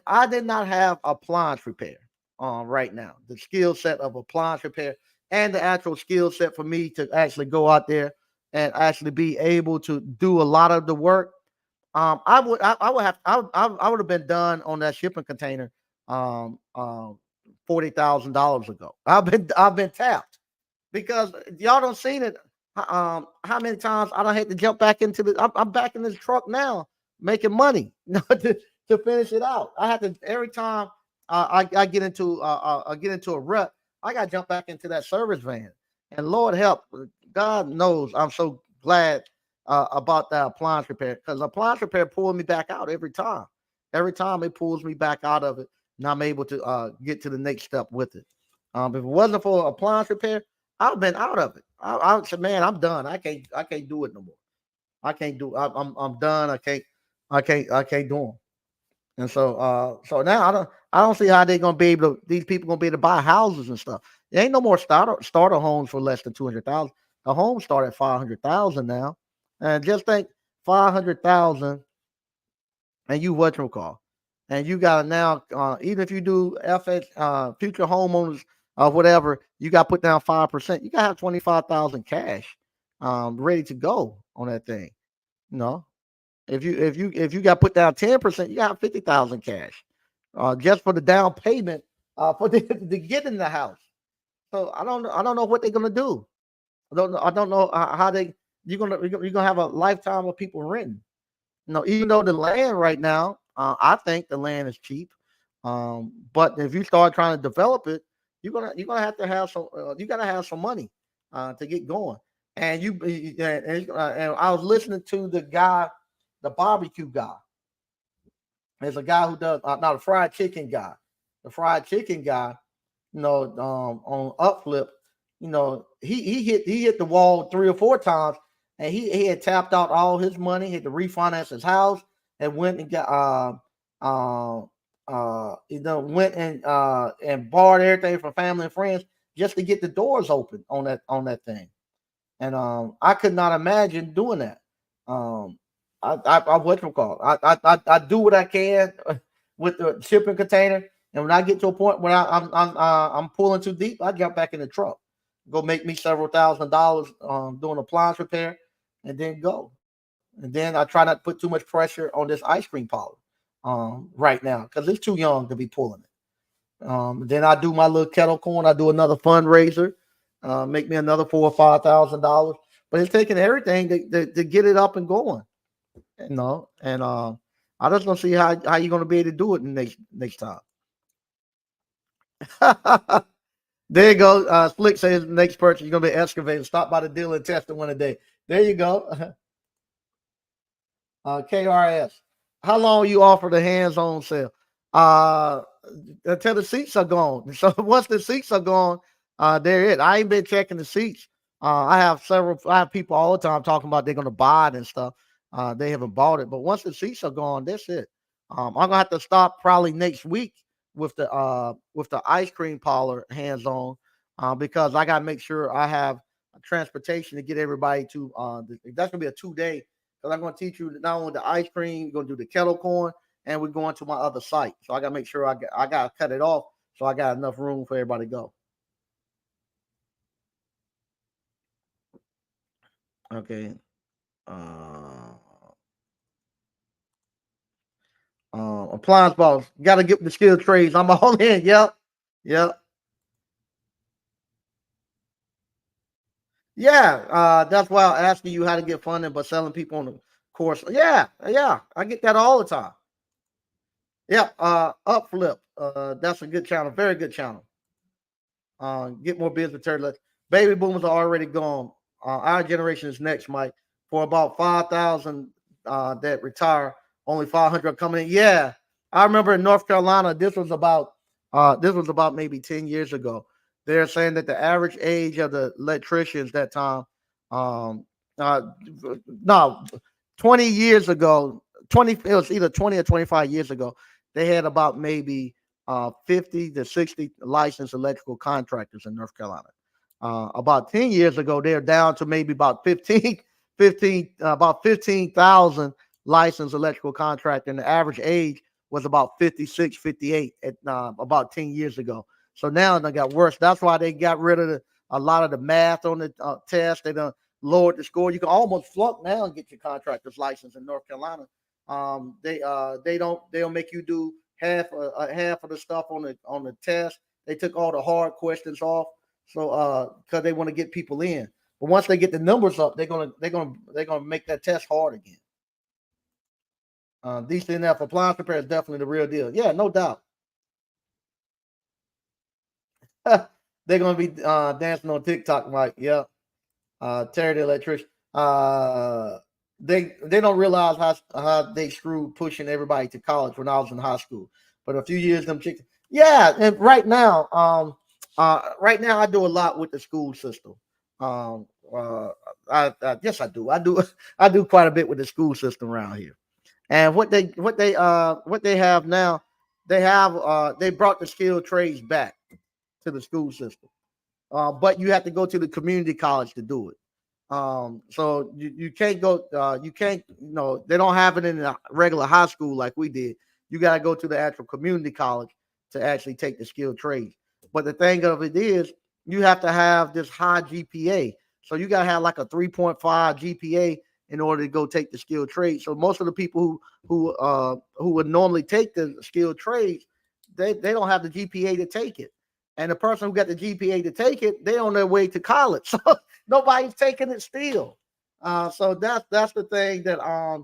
A: I did not have appliance repair right now, the skill set of appliance repair and the actual skill set for me to actually go out there and actually be able to do a lot of the work, I would have I would have been done on that shipping container um um $40,000 ago. I've been tapped because y'all don't seen it. How many times I don't had to jump back into the. I'm back in this truck now making money to finish it out. I have to every time I get into I get into a rut. I got to jump back into that service van. And Lord help, God knows I'm so glad about that appliance repair because appliance repair pulled me back out every time. Every time it pulls me back out of it, and I'm able to get to the next step with it. If it wasn't for appliance repair, I've been out of it. I said, man, I'm done. I can't do it no more. I can't do. I'm done. I can't do them. And so now I don't see how they're gonna be able to. These people gonna be able to buy houses and stuff. There ain't no more starter homes for less than 200,000. The homes start at 500,000 now, and just think 500,000, and you what you call, and you got to now even if you do FH future homeowners or whatever, you got to put down 5%. You got to have 25,000 cash, ready to go on that thing. You know, if you got to put down 10%, you got 50,000 cash, just for the down payment, for to get in the house. So I don't know what they're gonna do. I don't know how they you're gonna have a lifetime of people renting. Even though the land right now, I think the land is cheap. But if you start trying to develop it, you're gonna have to have some. You gotta have some money to get going. And I was listening to the guy, the barbecue guy. There's a guy who does not a fried chicken guy. The fried chicken guy, on Upflip, he hit the wall 3 or 4 times, and he had tapped out all his money, had to refinance his house, and went and got went and borrowed everything from family and friends just to get the doors open on that thing. And I could not imagine doing that. Um, I what you call I do what I can with the shipping container, and when I get to a point where I'm pulling too deep, I jump back in the truck, go make me several $1,000s doing appliance repair, and then go. And then I try not to put too much pressure on this ice cream parlor right now because it's too young to be pulling it. Then I do my little kettle corn. I do another fundraiser, make me another $4 or $5,000. But it's taking everything to get it up and going. And I just don't see how you're gonna be able to do it next time. There you go. Slick says next purchase you're gonna be excavating. Stop by the dealer and test it one a day. There you go. KRS. How long you offer the hands-on sale? Uh, until the seats are gone. So once the seats are gone, they're it. I ain't been checking the seats. I have people all the time talking about they're gonna buy it and stuff. They haven't bought it, but once the seats are gone, that's it. I'm gonna have to stop probably next week with the ice cream parlor hands-on, because I gotta make sure I have transportation to get everybody to. That's gonna be a 2 day because I'm going to teach you not only the ice cream, we're going to do the kettle corn, and we're going to my other site. So I got to make sure I got to cut it off so I got enough room for everybody to go. Okay. Uh, Appliance boss. Got to get the skilled trades. I'm all in. Yep. Yep. Yeah. That's why I'm asking you how to get funding, but selling people on the course. Yeah. Yeah. I get that all the time. Yeah. Upflip. That's a good channel. Very good channel. Get more business return. Baby boomers are already gone. Our generation is next, Mike. For about 5,000 that retire, only 500 are coming in. Yeah, I remember in North Carolina. This was about maybe 10 years ago. They're saying that the average age of the electricians that time, um, uh, no, 20 years ago, 20 it was either 20 or 25 years ago, they had about maybe 50 to 60 licensed electrical contractors in North Carolina. About 10 years ago, they're down to maybe about 15,000 licensed electrical contractors. And the average age was about 56, 58 at about 10 years ago. So now they got worse. That's why they got rid of a lot of the math on the test. They done lowered the score. You can almost flunk now and get your contractor's license in North Carolina. They don't make you do half of the stuff on the test. They took all the hard questions off, so because they want to get people in. But once they get the numbers up, they're gonna make that test hard again. DCNF appliance repair is definitely the real deal. Yeah, no doubt. They're gonna be dancing on TikTok, Mike. Yeah. Terry the electrician. They don't realize how they screwed pushing everybody to college when I was in high school. But a few years them chicks. Yeah, and right now I do a lot with the school system. Um, uh, I yes I do. I do I do quite a bit with the school system around here. And what they have now, they brought the skilled trades back to the school system. But you have to go to the community college to do it. So you can't go, you can't, they don't have it in a regular high school like we did. You got to go to the actual community college to actually take the skilled trades. But the thing of it is, you have to have this high GPA. So you got to have like a 3.5 GPA in order to go take the skilled trade. So most of the people who would normally take the skilled trades, they don't have the GPA to take it. And the person who got the GPA to take it, they on their way to college. So nobody's taking it still. So that's the thing that I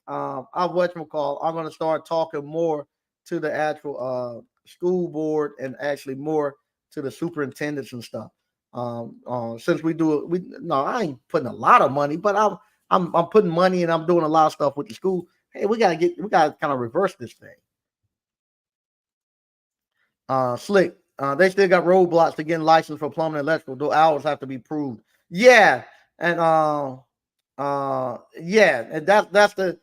A: whatchamacall, I'm gonna start talking more to the actual school board and actually more to the superintendents and stuff. Since we do it, we no, I ain't putting a lot of money, but I'm putting money and I'm doing a lot of stuff with the school. Hey, we gotta kind of reverse this thing. Slick. They still got roadblocks to getting licensed for plumbing and electrical. Though hours have to be proved. Yeah, and yeah, and that's the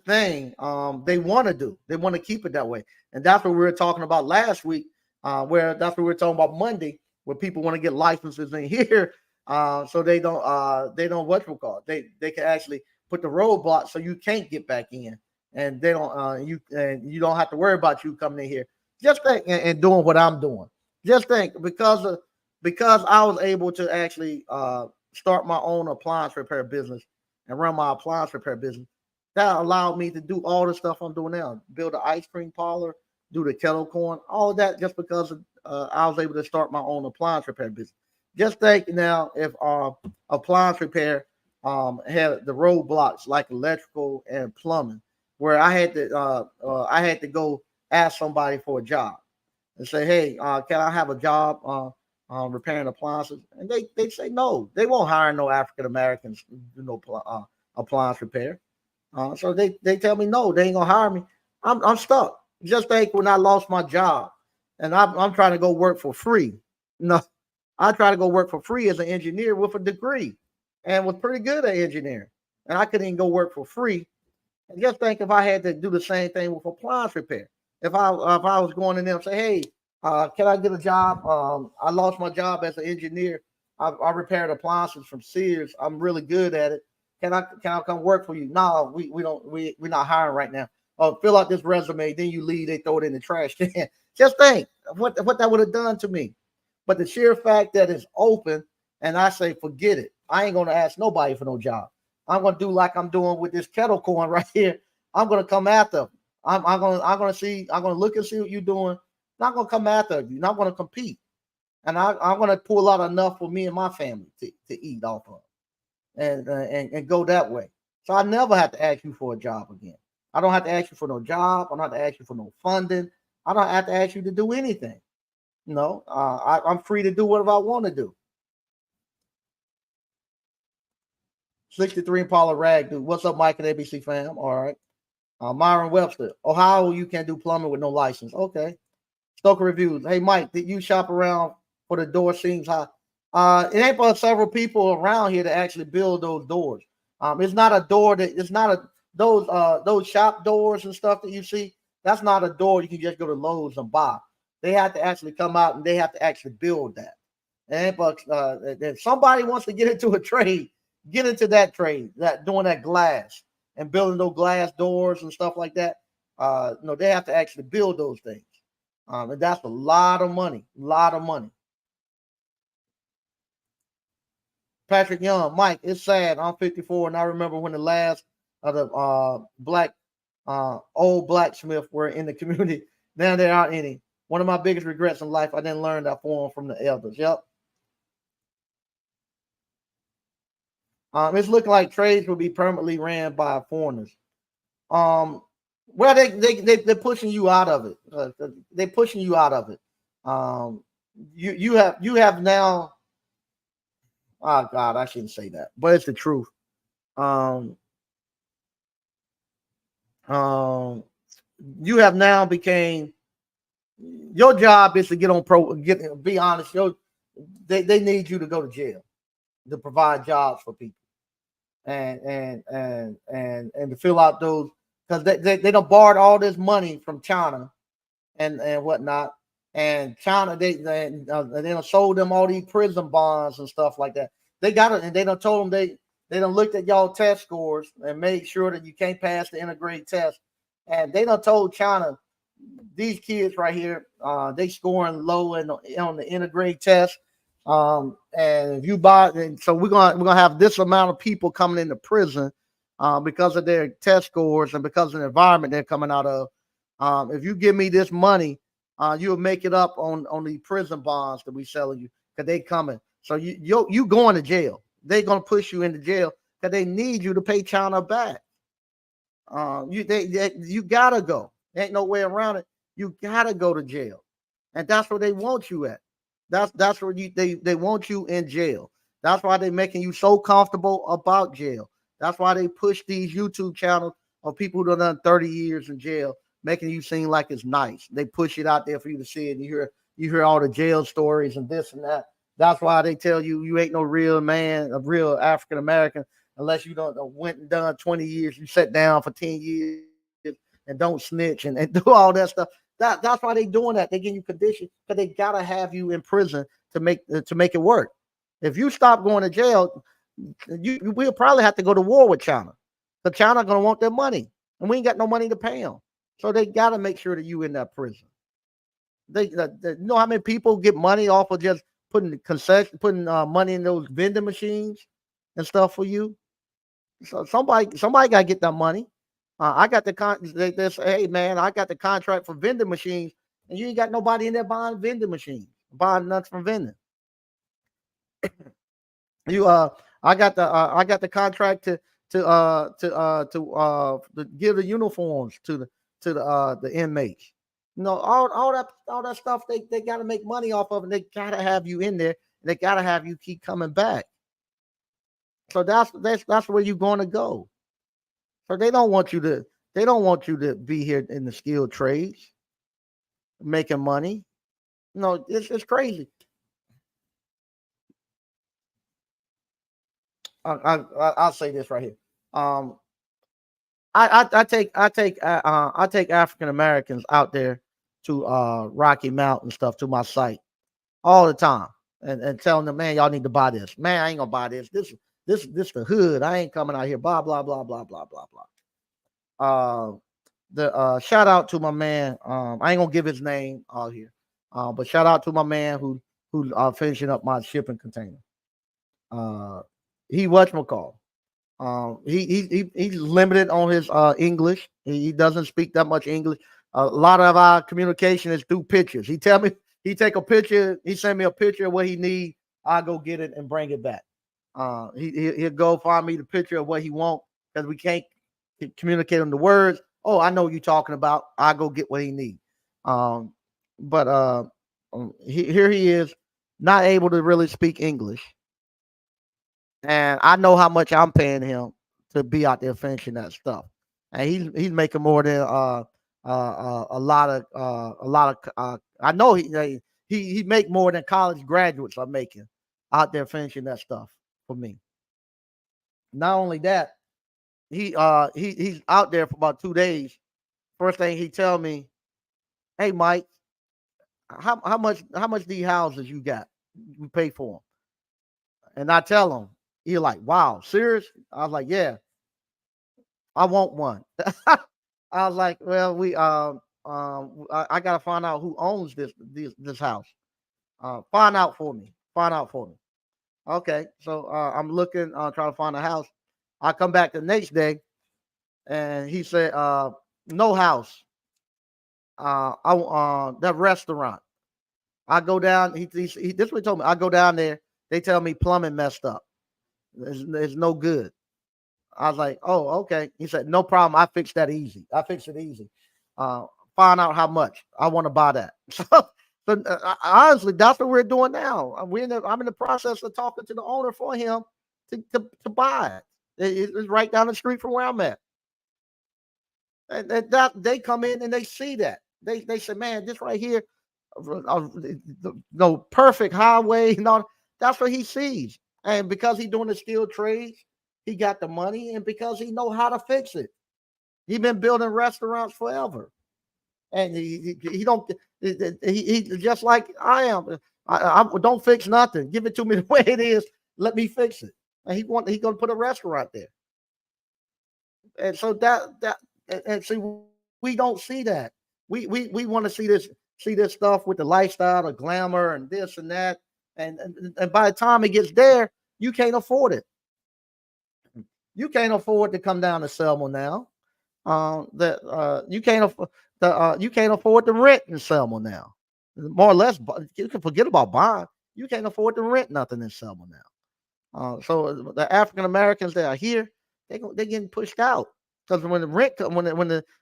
A: thing. They want to do. They want to keep it that way, and that's what we were talking about last week. Where that's what we were talking about Monday, where people want to get licenses in here, so they don't what we call it. They can actually put the roadblocks so you can't get back in, and they don't you don't have to worry about you coming in here. Just think and doing what I'm doing. Just think because I was able to actually start my own appliance repair business and run my appliance repair business. That allowed me to do all the stuff I'm doing now. Build an ice cream parlor, do the kettle corn, all of that just because I was able to start my own appliance repair business. Just think now if appliance repair had the roadblocks like electrical and plumbing, where I had to go ask somebody for a job and say, "Hey, can I have a job repairing appliances?" And they say no. They won't hire no African Americans to do no appliance repair. So they tell me no, they ain't gonna hire me. I'm stuck. Just think when I lost my job, and I'm trying to go work for free. No, I try to go work for free as an engineer with a degree, and was pretty good at engineering, and I couldn't even go work for free. And just think if I had to do the same thing with appliance repair. If I was going in there and say, hey, can I get a job? I lost my job as an engineer. I repaired appliances from Sears. I'm really good at it. Can I come work for you? No, we don't we're not hiring right now. Fill out this resume, then you leave, they throw it in the trash can. Just think what that would have done to me. But the sheer fact that it's open and I say, forget it. I ain't gonna ask nobody for no job. I'm gonna do like I'm doing with this kettle corn right here. I'm gonna come after them. I'm gonna look and see what you're doing. Not gonna come after you. Not gonna compete. And I'm gonna pull out enough for me and my family to eat off of, and go that way. So I never have to ask you for a job again. I don't have to ask you for no job. I don't have to ask you for no funding. I don't have to ask you to do anything. No, I'm free to do whatever I want to do. 63 Impala Rag, dude. What's up, Mike and ABC fam? All right. Myron Webster, Ohio, you can't do plumbing with no license. Okay. Stoker Reviews. Hey, Mike, did you shop around for the door seams high? It ain't but several people around here to actually build those doors. It's not a door that it's not a those shop doors and stuff that you see. That's not a door you can just go to Lowe's and buy. They have to actually come out and they have to actually build that. And but if somebody wants to get into a trade, get into that trade, that doing that glass and building those glass doors and stuff like that. No, they have to actually build those things. And that's a lot of money, a lot of money. Patrick Young, Mike, it's sad. I'm 54, and I remember when the last of the black old blacksmith were in the community. Now there aren't any. One of my biggest regrets in life, I didn't learn that form from the elders. Yep. It's looking like trades will be permanently ran by foreigners. Um, well, they're pushing you out of it. They're pushing you out of it. Um, you have now. Oh God, I shouldn't say that, but it's the truth. Um, um, you have now became your job is to get on be honest. They need you to go to jail to provide jobs for people and to fill out those because they don't borrowed all this money from China and whatnot. And China, they don't sold them all these prison bonds and stuff like that. They got it, and they don't told them they don't looked at y'all test scores and made sure that you can't pass the integrated test. And they don't told China these kids right here, they scoring low on the integrated test. And if you buy, and so we're gonna have this amount of people coming into prison because of their test scores and because of the environment they're coming out of. If you give me this money, you'll make it up on the prison bonds that we selling you because they coming. So you going to jail. They're gonna push you into jail because they need you to pay China back. You gotta go. There ain't no way around it. You gotta go to jail, and that's where they want you at. That's where they want you in jail. That's why they're making you so comfortable about jail. That's why they push these YouTube channels of people who done 30 years in jail, making you seem like it's nice. They push it out there for you to see it. You hear all the jail stories and this and that. That's why they tell you you ain't no real man, a real African American, unless you don't went and done 20 years. You sat down for 10 years and don't snitch and do all that stuff. That's why they doing that. They give you conditions because they gotta have you in prison to make it work. If you stop going to jail, we'll probably have to go to war with China. Because China gonna want their money, and we ain't got no money to pay them. So they gotta make sure that you in that prison. They you know how many people get money off of just putting money in those vending machines and stuff for you. So somebody got to get that money. I got they say, hey man, I got the contract for vending machines, and you ain't got nobody in there buying vending machines, buying nuts from vending. You I got the contract to give the uniforms to the inmates. You know, all that stuff they got to make money off of, and they got to have you in there. And they got to have you keep coming back. So that's where you're going to go. So they don't want you to be here in the skilled trades making money. No, it's crazy. I'll say this right here. Um, I take African Americans out there to Rocky Mountain stuff to my site all the time and telling them, man, y'all need to buy this. Man, I ain't gonna buy this. This the hood. I ain't coming out here. Blah blah blah blah blah blah blah. The shout out to my man. I ain't gonna give his name out here. But shout out to my man who's finishing up my shipping container. He whatchamacall. He's limited on his English. He doesn't speak that much English. A lot of our communication is through pictures. He tell me he take a picture. He send me a picture of what he need. I go get it and bring it back. He'll go find me the picture of what he want because we can't communicate on the words. Oh, I know what you're talking about. I go get what he need. Um, but here he is, not able to really speak English, and I know how much I'm paying him to be out there finishing that stuff, and he's making more than a lot of I know he make more than college graduates are making out there finishing that stuff for me. Not only that, he's out there for about 2 days. First thing he tell me, "Hey Mike, how much these houses you got? You pay for them?" And I tell him, he like, "Wow, serious?" I was like, "Yeah, I want one." I was like, "Well, I gotta find out who owns this house. Find out for me. Find out for me." Okay, so I'm looking, trying to find a house. I come back the next day, and he said, "No house. I that restaurant." I go down. This is what he told me. I go down there. They tell me plumbing messed up. It's no good. I was like, "Oh, okay." He said, "No problem. I fix that easy. I fix it easy. Uh, find out how much. I want to buy that." Honestly, that's what we're doing now. I'm in the process of talking to the owner for him to buy it. It's right down the street from where I'm at. And that they come in and they see that. They say, "Man, this right here, no perfect highway." That's what he sees. And because he's doing the skilled trades, he got the money, and because he know how to fix it. He been building restaurants forever, and he don't he just like I am. I don't fix nothing. Give it to me the way it is. Let me fix it. And he gonna put a restaurant there. And so and see, we don't see that. We want to see this stuff with the lifestyle, the glamour, and this and that. And by the time it gets there, you can't afford it. You can't afford to come down to Selma now. That you can't afford to rent in Selma now. More or less, you can forget about buying. You can't afford to rent nothing in Selma now. So the African Americans that are here, they're getting pushed out because when the rent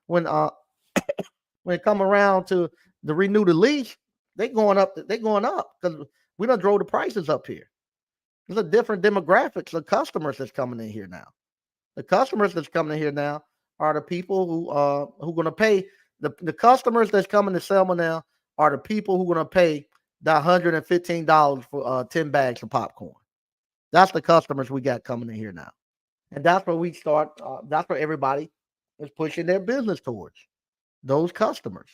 A: when it come around to renew the lease, they going up because we don't drove the prices up here. There's a different demographics of customers that's coming in here now. The customers that's coming in here now are the people who going to pay the customers that's coming to Selma now are the people who are going to pay the $115 for 10 bags of popcorn. That's the customers we got coming in here now. And that's where we start. That's where everybody is pushing their business towards those customers.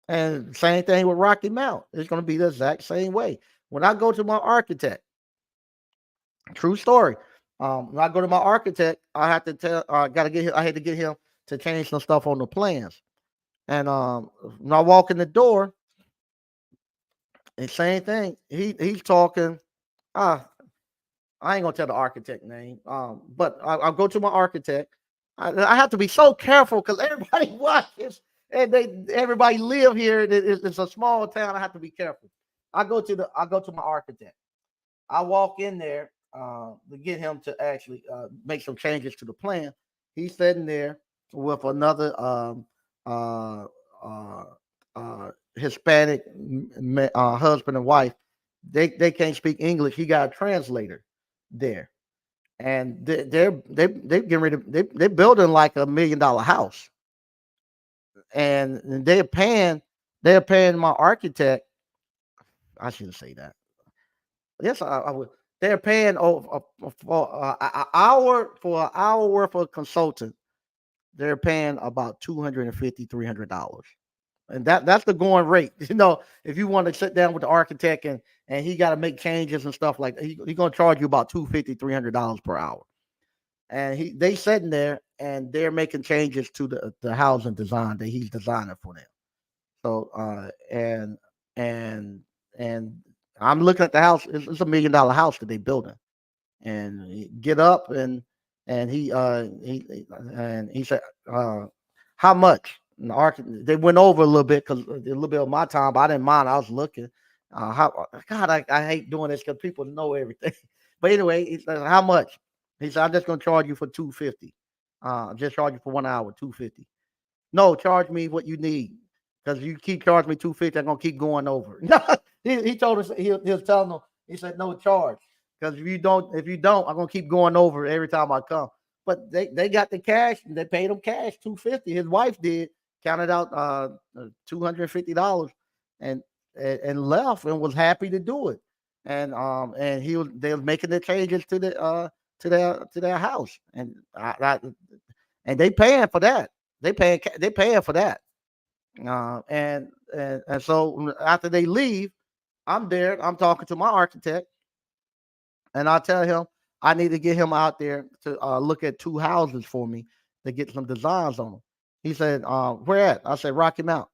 A: And same thing with Rocky Mount. It's going to be the exact same way. When I go to my architect, true story. When I go to my architect, I have to tell. I had to get him to change some stuff on the plans. And when I walk in the door, the same thing. He's talking. Uh, I ain't gonna tell the architect name. But I'll go to my architect. I have to be so careful because everybody watches and everybody live here. It's a small town. I have to be careful. I go to my architect. I walk in there to get him to actually make some changes to the plan. He's sitting there with another uh, uh, Hispanic husband and wife. They can't speak English. He got a translator there, and they getting ready. They're building like $1 million house, and they're paying my architect. I shouldn't say that. Yes, I would. They're paying for an hour worth of consultant. They're paying about $250, $300, and that's the going rate. If you want to sit down with the architect and he got to make changes and stuff like that, he's gonna charge you about $250, $300 per hour. And they sitting there and they're making changes to the housing design that he's designing for them. So and I'm looking at the house. It's $1 million house that they building. and he get up and he said, how much? And the they went over a little bit because a little bit of my time, but I didn't mind. I was looking. God, I hate doing this because people know everything. But anyway, he said, how much? He said, I'm just gonna charge you for 250. Just charge you for 1 hour, 250. No, charge me what you need. Because you keep charging me 250, I'm gonna keep going over. No, he told us he was telling them, he said, no charge. Because if you don't, I'm gonna keep going over every time I come. But they got the cash and they paid him cash, 250. His wife did, counted out $250 and and left and was happy to do it. And they was making the changes to the to their house. And they paying for that. They paying for that. And so after they leave, I'm there. I'm talking to my architect, and I tell him I need to get him out there to look at two houses for me to get some designs on them. He said, "Where at?" I said, "Rocky Mount."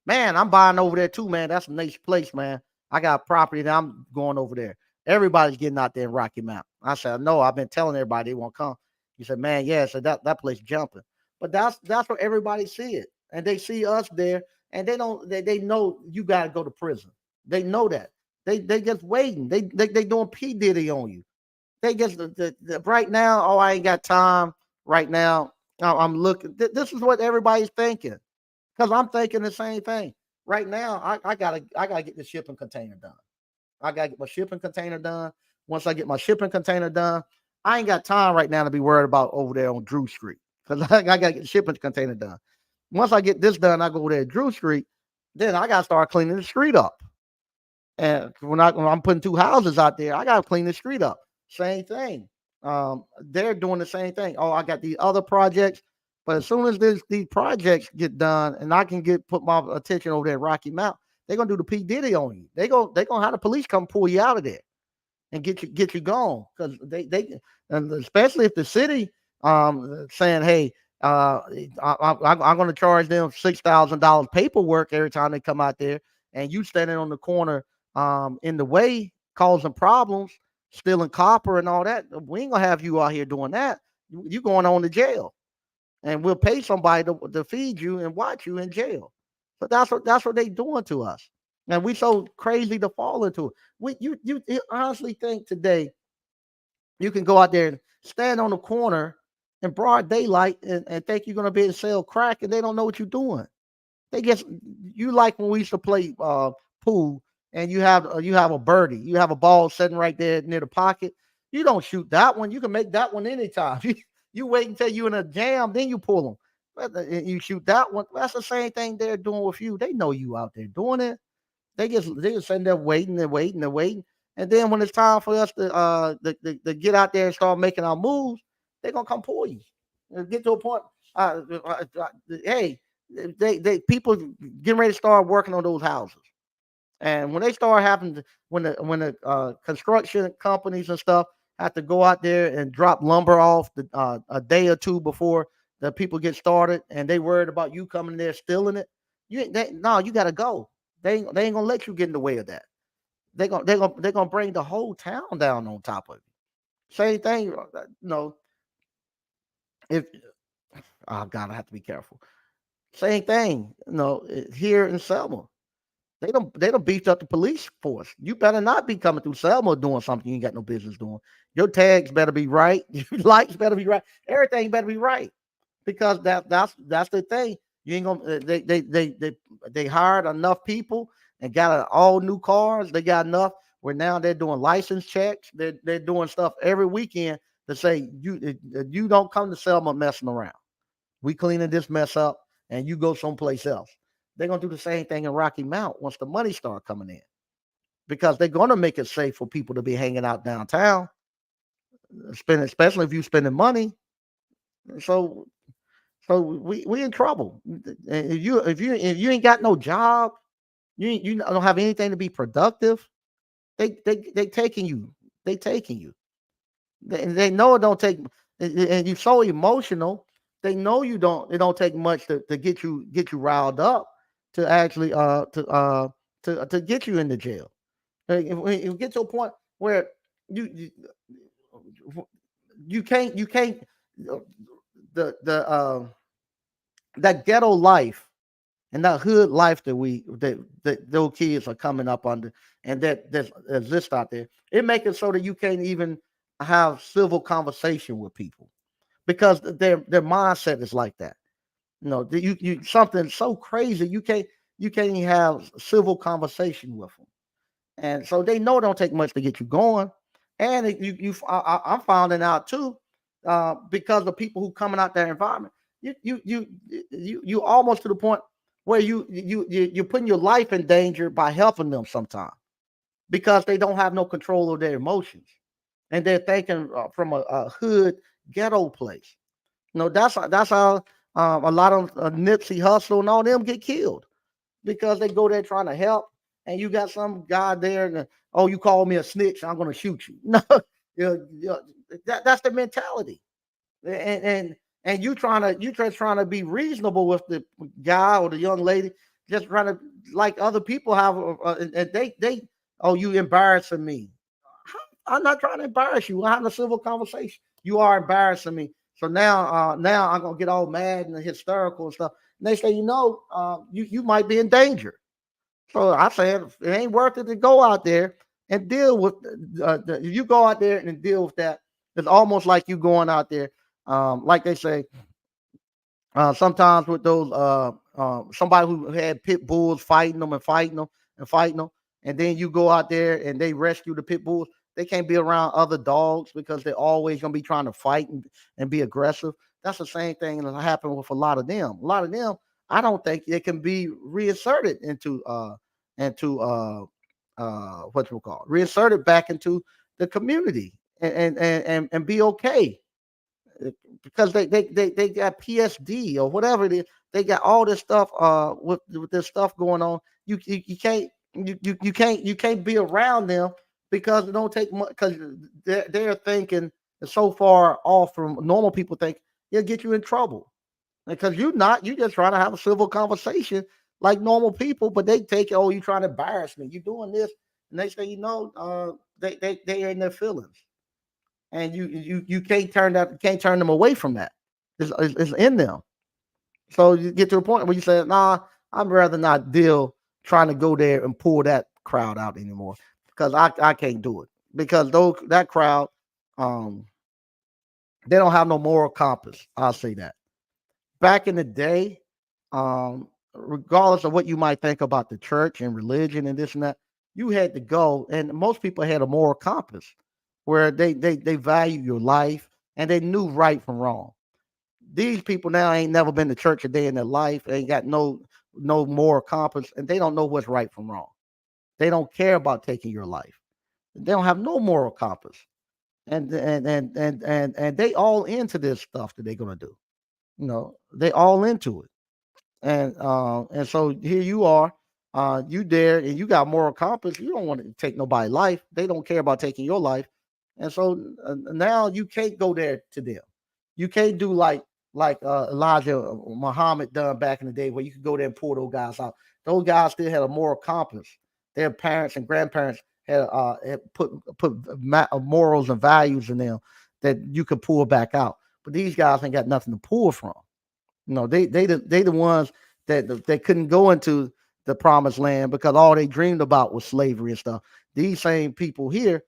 A: Man, I'm buying over there too, man. That's a nice place, man. I got property that I'm going over there. Everybody's getting out there in Rocky Mount. I said, "No, I've been telling everybody they won't come." He said, "Man, yeah." So that place jumping, but that's where everybody see it, and they see us there, and they know you got to go to prison. They know that. They just waiting. They doing P Diddy on you. They just right now. Oh, I ain't got time right now. I'm looking. This is what everybody's thinking. Because I'm thinking the same thing. Right now, I gotta get the shipping container done. I gotta get my shipping container done. Once I get my shipping container done, I ain't got time right now to be worried about over there on Drew Street. Because I gotta get the shipping container done. Once I get this done, I go there to Drew Street. Then I gotta start cleaning the street up. And when I'm putting two houses out there, I gotta clean the street up. Same thing. They're doing the same thing. Oh, I got these other projects, but as soon as these projects get done, and I can put my attention over there at Rocky Mount, they're gonna do the P Diddy on you. They gonna have the police come pull you out of there and get you gone because they and especially if the city saying, hey, I'm going to charge them $6,000 paperwork every time they come out there, and you standing on the corner in the way causing problems, stealing copper and all that. We ain't gonna have you out here doing that. You going on to jail, and we'll pay somebody to feed you and watch you in jail. So that's what they doing to us, and we so crazy to fall into it. You honestly think today you can go out there and stand on the corner in broad daylight and think you're gonna be able to sell crack, and they don't know what you're doing. They get you like when we used to play pool, and you have a birdie, you have a ball sitting right there near the pocket. You don't shoot that one. You can make that one anytime. You wait until you're in a jam, then you pull them. You shoot that one. That's the same thing they're doing with you. They know you out there doing it. They just sitting there waiting and waiting and waiting. And then when it's time for us to get out there and start making our moves, they're gonna come pull you. And get to a point. Hey, they people getting ready to start working on those houses. And when they start having when the construction companies and stuff have to go out there and drop lumber off a day or two before the people get started, and they worried about you coming there stealing it, no, you got to go. They ain't gonna let you get in the way of that. They're gonna bring the whole town down on top of you. Same thing, if oh God, I have to be careful. Same thing, here in Selma. They don't beefed up the police force. You better not be coming through Selma doing something you ain't got no business doing. Your tags better be right. Your lights better be right. Everything better be right. Because that's the thing. You ain't gonna they hired enough people and got all new cars. They got enough where now they're doing license checks. They're doing stuff every weekend to say you don't come to Selma messing around. We cleaning this mess up, and you go someplace else. They're gonna do the same thing in Rocky Mount once the money start coming in, because they're gonna make it safe for people to be hanging out downtown, spending, especially if you spending money. So we in trouble. And if you ain't got no job, you don't have anything to be productive. They taking you. They taking you. They know it don't take, and you're so emotional. They know you don't. It don't take much to get you riled up to actually to get you into jail. When you get to a point where you you can't the that ghetto life and that hood life that those kids are coming up under and that exists out there. It makes it so that you can't even have civil conversation with people because their mindset is like that. You something so crazy you can't even have civil conversation with them, and so they know it don't take much to get you going. And I'm finding out too, because of people who coming out that environment. You almost to the point where you're putting your life in danger by helping them sometimes because they don't have no control of their emotions, and they're thinking from a hood ghetto place. That's how a lot of Nipsey Hussle and all them get killed because they go there trying to help, and you got some guy there, and oh, you call me a snitch, I'm gonna shoot you. No, that's the mentality, and you just trying to be reasonable with the guy or the young lady, just trying to like other people have, and they oh, you embarrassing me. I'm not trying to embarrass you. We're having a civil conversation. You are embarrassing me. So now I'm gonna get all mad and hysterical and stuff. Next thing you know, you might be in danger. So I said it ain't worth it to go out there and deal with. If you go out there and deal with that, it's almost like you going out there, like they say, sometimes with those somebody who had pit bulls fighting them and fighting them and fighting them, and then you go out there and they rescue the pit bulls. They can't be around other dogs because they're always gonna be trying to fight and be aggressive. That's the same thing that happened with a lot of them. A lot of them, I don't think they can be reinserted into what we call reinserted back into the community and be okay because they got PSD or whatever it is. They got all this stuff with this stuff going on. You can't be around them because it don't take much because they're thinking so far off from normal people think it'll get you in trouble because you just trying to have a civil conversation like normal people, but they take it, oh, you trying to embarrass me, you doing this, and next thing you know, they are in their feelings, and you can't turn them away from that. It's in them. So you get to a point where you say, nah, I'd rather not deal trying to go there and pull that crowd out anymore because I can't do it because those that crowd, um they don't have no moral compass. I'll say that. Back in the day, regardless of what you might think about the church and religion and this and that, you had to go, and most people had a moral compass where they value your life and they knew right from wrong. These people now ain't never been to church a day in their life, ain't got no moral compass, and they don't know what's right from wrong. They don't care about taking your life. They don't have no moral compass, and they all into this stuff that they're gonna do. They all into it. And so here you are, you there, and you got moral compass. You don't want to take nobody's life. They don't care about taking your life, and so now you can't go there to them. You can't do like Elijah Muhammad done back in the day, where you could go there and pull those guys out. Those guys still had a moral compass. Their parents and grandparents had put morals and values in them that you could pull back out. But these guys ain't got nothing to pull from. They the ones that they couldn't go into the promised land because all they dreamed about was slavery and stuff. These same people here,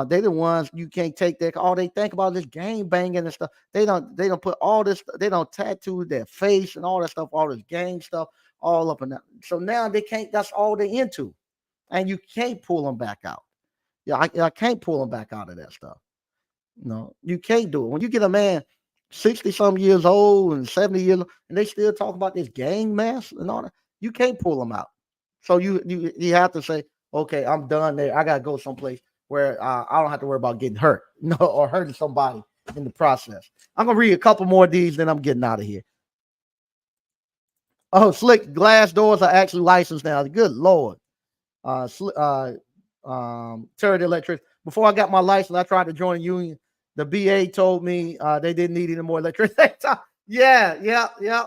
A: they the ones you can't take their all they think about is gang banging and stuff. They don't put all this, they don't tattoo their face and all that stuff, all this gang stuff, all up and down. So now they can't, that's all they into. And you can't pull them back out. Yeah, I can't pull them back out of that stuff. No, you can't do it. When you get a man 60 some years old and 70 years old, and they still talk about this gang mess and all that, you can't pull them out. So you have to say, okay, I'm done there. I gotta go someplace where I don't have to worry about getting hurt, or hurting somebody in the process. I'm gonna read a couple more of these, then I'm getting out of here. Oh, slick glass doors are actually licensed now. Good lord. Terry the electric. Before I got my license, I tried to join a union. The BA told me they didn't need any more electricity. Yeah, yeah, yeah.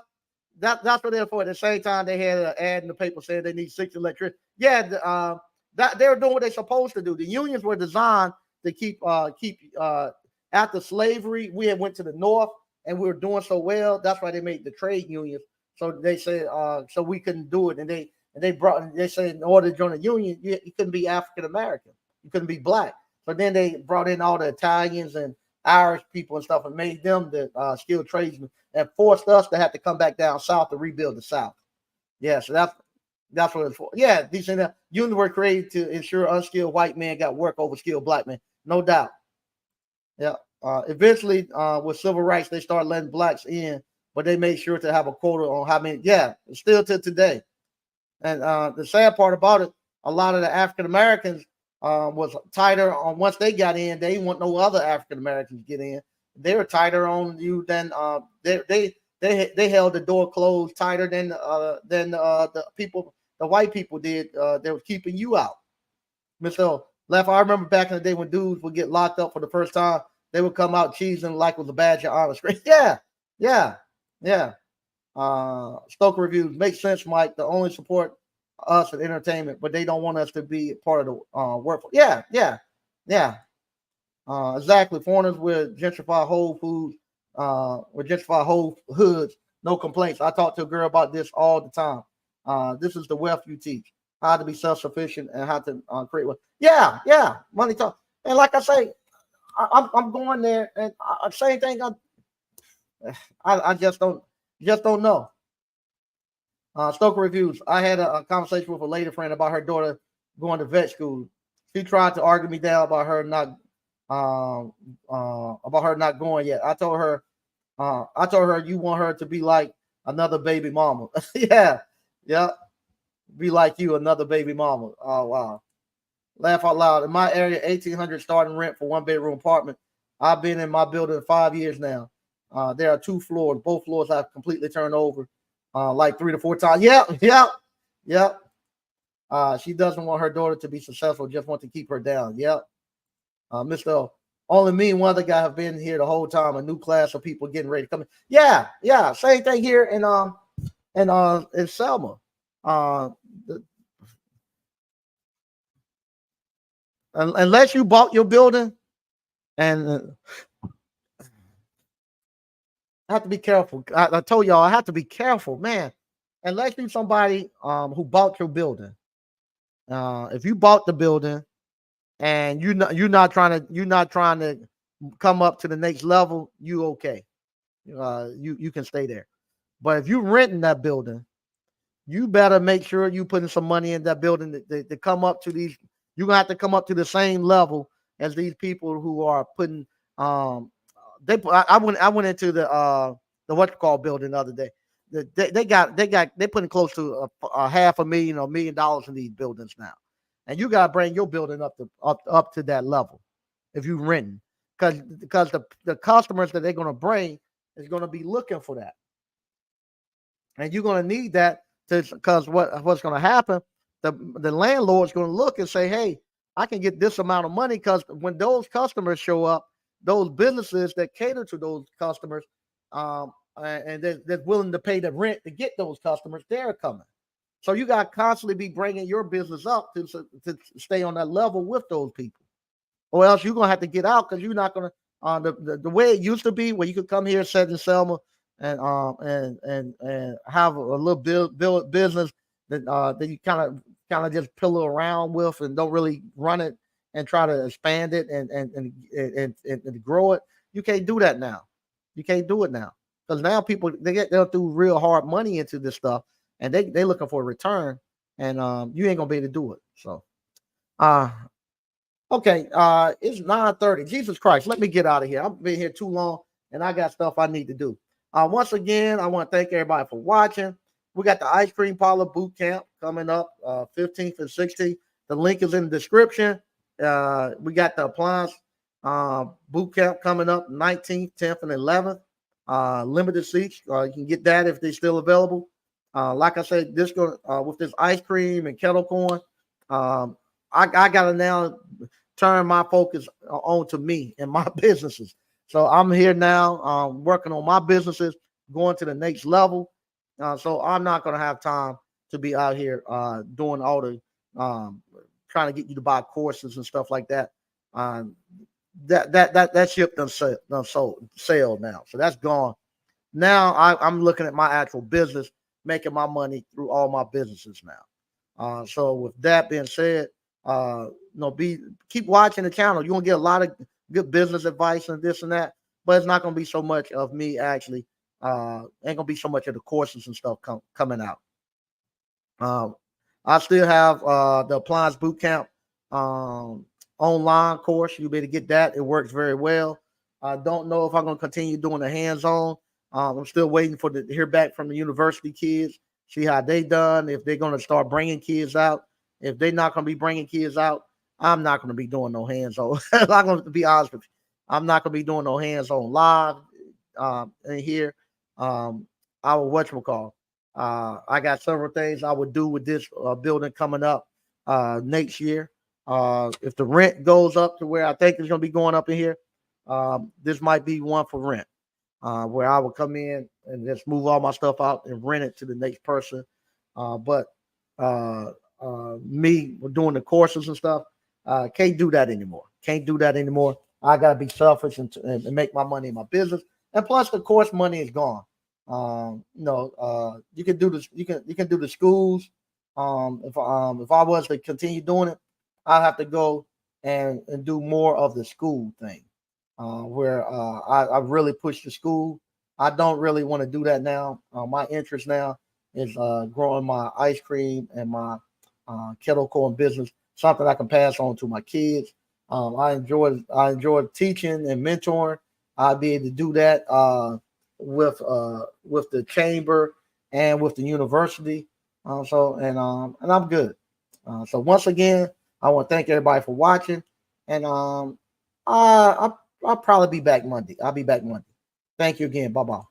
A: That's what they're for. At the same time, they had an ad in the paper saying they need 6 electricity. Yeah, that they were doing what they're supposed to do. The unions were designed to keep after slavery, we had went to the north and we were doing so well. That's why they made the trade unions. So they said, so we couldn't do it, and they said in order to join a union, you couldn't be African American, you couldn't be black. But then they brought in all the Italians and Irish people and stuff and made them the skilled tradesmen and forced us to have to come back down south to rebuild the South. Yeah, so that's what it's for. Yeah, these unions were created to ensure unskilled white men got work over skilled black men, no doubt. Yeah. Eventually, with civil rights, they started letting blacks in, but they made sure to have a quota on how many. Yeah, still to today. And the sad part about it, a lot of the African Americans was tighter on once they got in. They didn't want no other African Americans to get in. They were tighter on you than they held the door closed tighter than the people, the white people did. They were keeping you out. Mr. Left, I remember back in the day when dudes would get locked up for the first time, they would come out cheesing like it was a badge of honor. Yeah. Stoker Reviews makes sense, Mike. They only support us in entertainment, but they don't want us to be part of the workforce. Yeah. Exactly. Foreigners with gentrify Whole Foods, with gentrify whole hoods. No complaints. I talk to a girl about this all the time. This is the wealth you teach. How to be self-sufficient and how to create wealth. Yeah. Money talk. And like I say, I'm going there, and same thing. I just don't know. Stoker Reviews. I had a conversation with a lady friend about her daughter going to vet school. She tried to argue me down about her not going yet. I told her you want her to be like another baby mama. Yeah. Be like you, another baby mama. Oh wow. Laugh out loud. In my area, $1,800 starting rent for 1-bedroom apartment. I've been in my building 5 years now. There are 2 floors. Both floors have completely turned over, like 3 to 4 times. Yep. She doesn't want her daughter to be successful, just want to keep her down. Yep. Mr. Only me and one other guy have been here the whole time. A new class of people getting ready to come in. Yeah. Same thing here in Selma. Unless you bought your building, and I have to be careful. I told y'all I have to be careful, man. Unless you're somebody who bought your building. If you bought the building and you're not trying to come up to the next level, you okay. You can stay there. But if you're renting that building, you better make sure you putting some money in that building to come up to these. You're gonna have to come up to the same level as these people who are putting. I went into the what you call building the other day. They're putting close to a $500,000 or $1 million in these buildings now, and you gotta bring your building up to that level if you're renting, because the customers that they're gonna bring is gonna be looking for that, and you're gonna need that. Because what's going to happen, the landlord's going to look and say, hey, I can get this amount of money, because when those customers show up, those businesses that cater to those customers and they're willing to pay the rent to get those customers, they're coming. So you got to constantly be bringing your business up to stay on that level with those people, or else you're going to have to get out, because you're not going to the way it used to be, where you could come here, set in Selma, and have a little build business that you kind of just pillow around with and don't really run it and try to expand it and grow it. You can't do that now. You can't do it now, because now people they'll do real hard money into this stuff, and they looking for a return, and you ain't gonna be able to do it. So okay, it's 9:30. Jesus Christ, let me get out of here. I've been here too long, and I got stuff I need to do. Once again, I want to thank everybody for watching. We got the Ice Cream Parlor Boot Camp coming up 15th and 16th. The link is in the description. We got the Appliance Boot Camp coming up 19th, 10th, and 11th. Limited seats. You can get that if they're still available. Like I said, with this ice cream and kettle corn, I got to now turn my focus on to me and my businesses. So I'm here now working on my businesses, going to the next level. So I'm not going to have time to be out here doing all the trying to get you to buy courses and stuff like that. that ship done sailed now. So that's gone. Now I'm looking at my actual business, making my money through all my businesses now. So with that being said, be keep watching the channel. You're gonna get a lot of good business advice and this and that, but it's not gonna be so much of me actually. Ain't gonna be so much of the courses and stuff coming out. Um, I still have the Appliance Bootcamp online course. You'll be able to get that. It works very well. I don't know if I'm going to continue doing the hands-on. I'm still waiting for to hear back from the university kids, see how they done, if they're going to start bringing kids out. If they're not going to be bringing kids out, I'm not going to be doing no hands-on. I'm going to be honest with you. I'm not going to be doing no hands-on live in here. I will whatchamacall. I got several things I would do with this building coming up next year. If the rent goes up to where I think it's going to be going up in here, this might be one for rent, where I will come in and just move all my stuff out and rent it to the next person. But me doing the courses and stuff, can't do that anymore. Can't do that anymore. I got to be selfish and make my money in my business. And plus, the course money is gone. You can do this. You can do the schools. If I was to continue doing it, I have to go and do more of the school thing, where I really push the school. I don't really want to do that now. My interest now is growing my ice cream and my kettle corn business, something I can pass on to my kids. I enjoy teaching and mentoring. I'll be able to do that with the chamber and with the university. And I'm good. So once again, I want to thank everybody for watching, and I'll probably be back Monday. I'll be back Monday. Thank you again. Bye bye.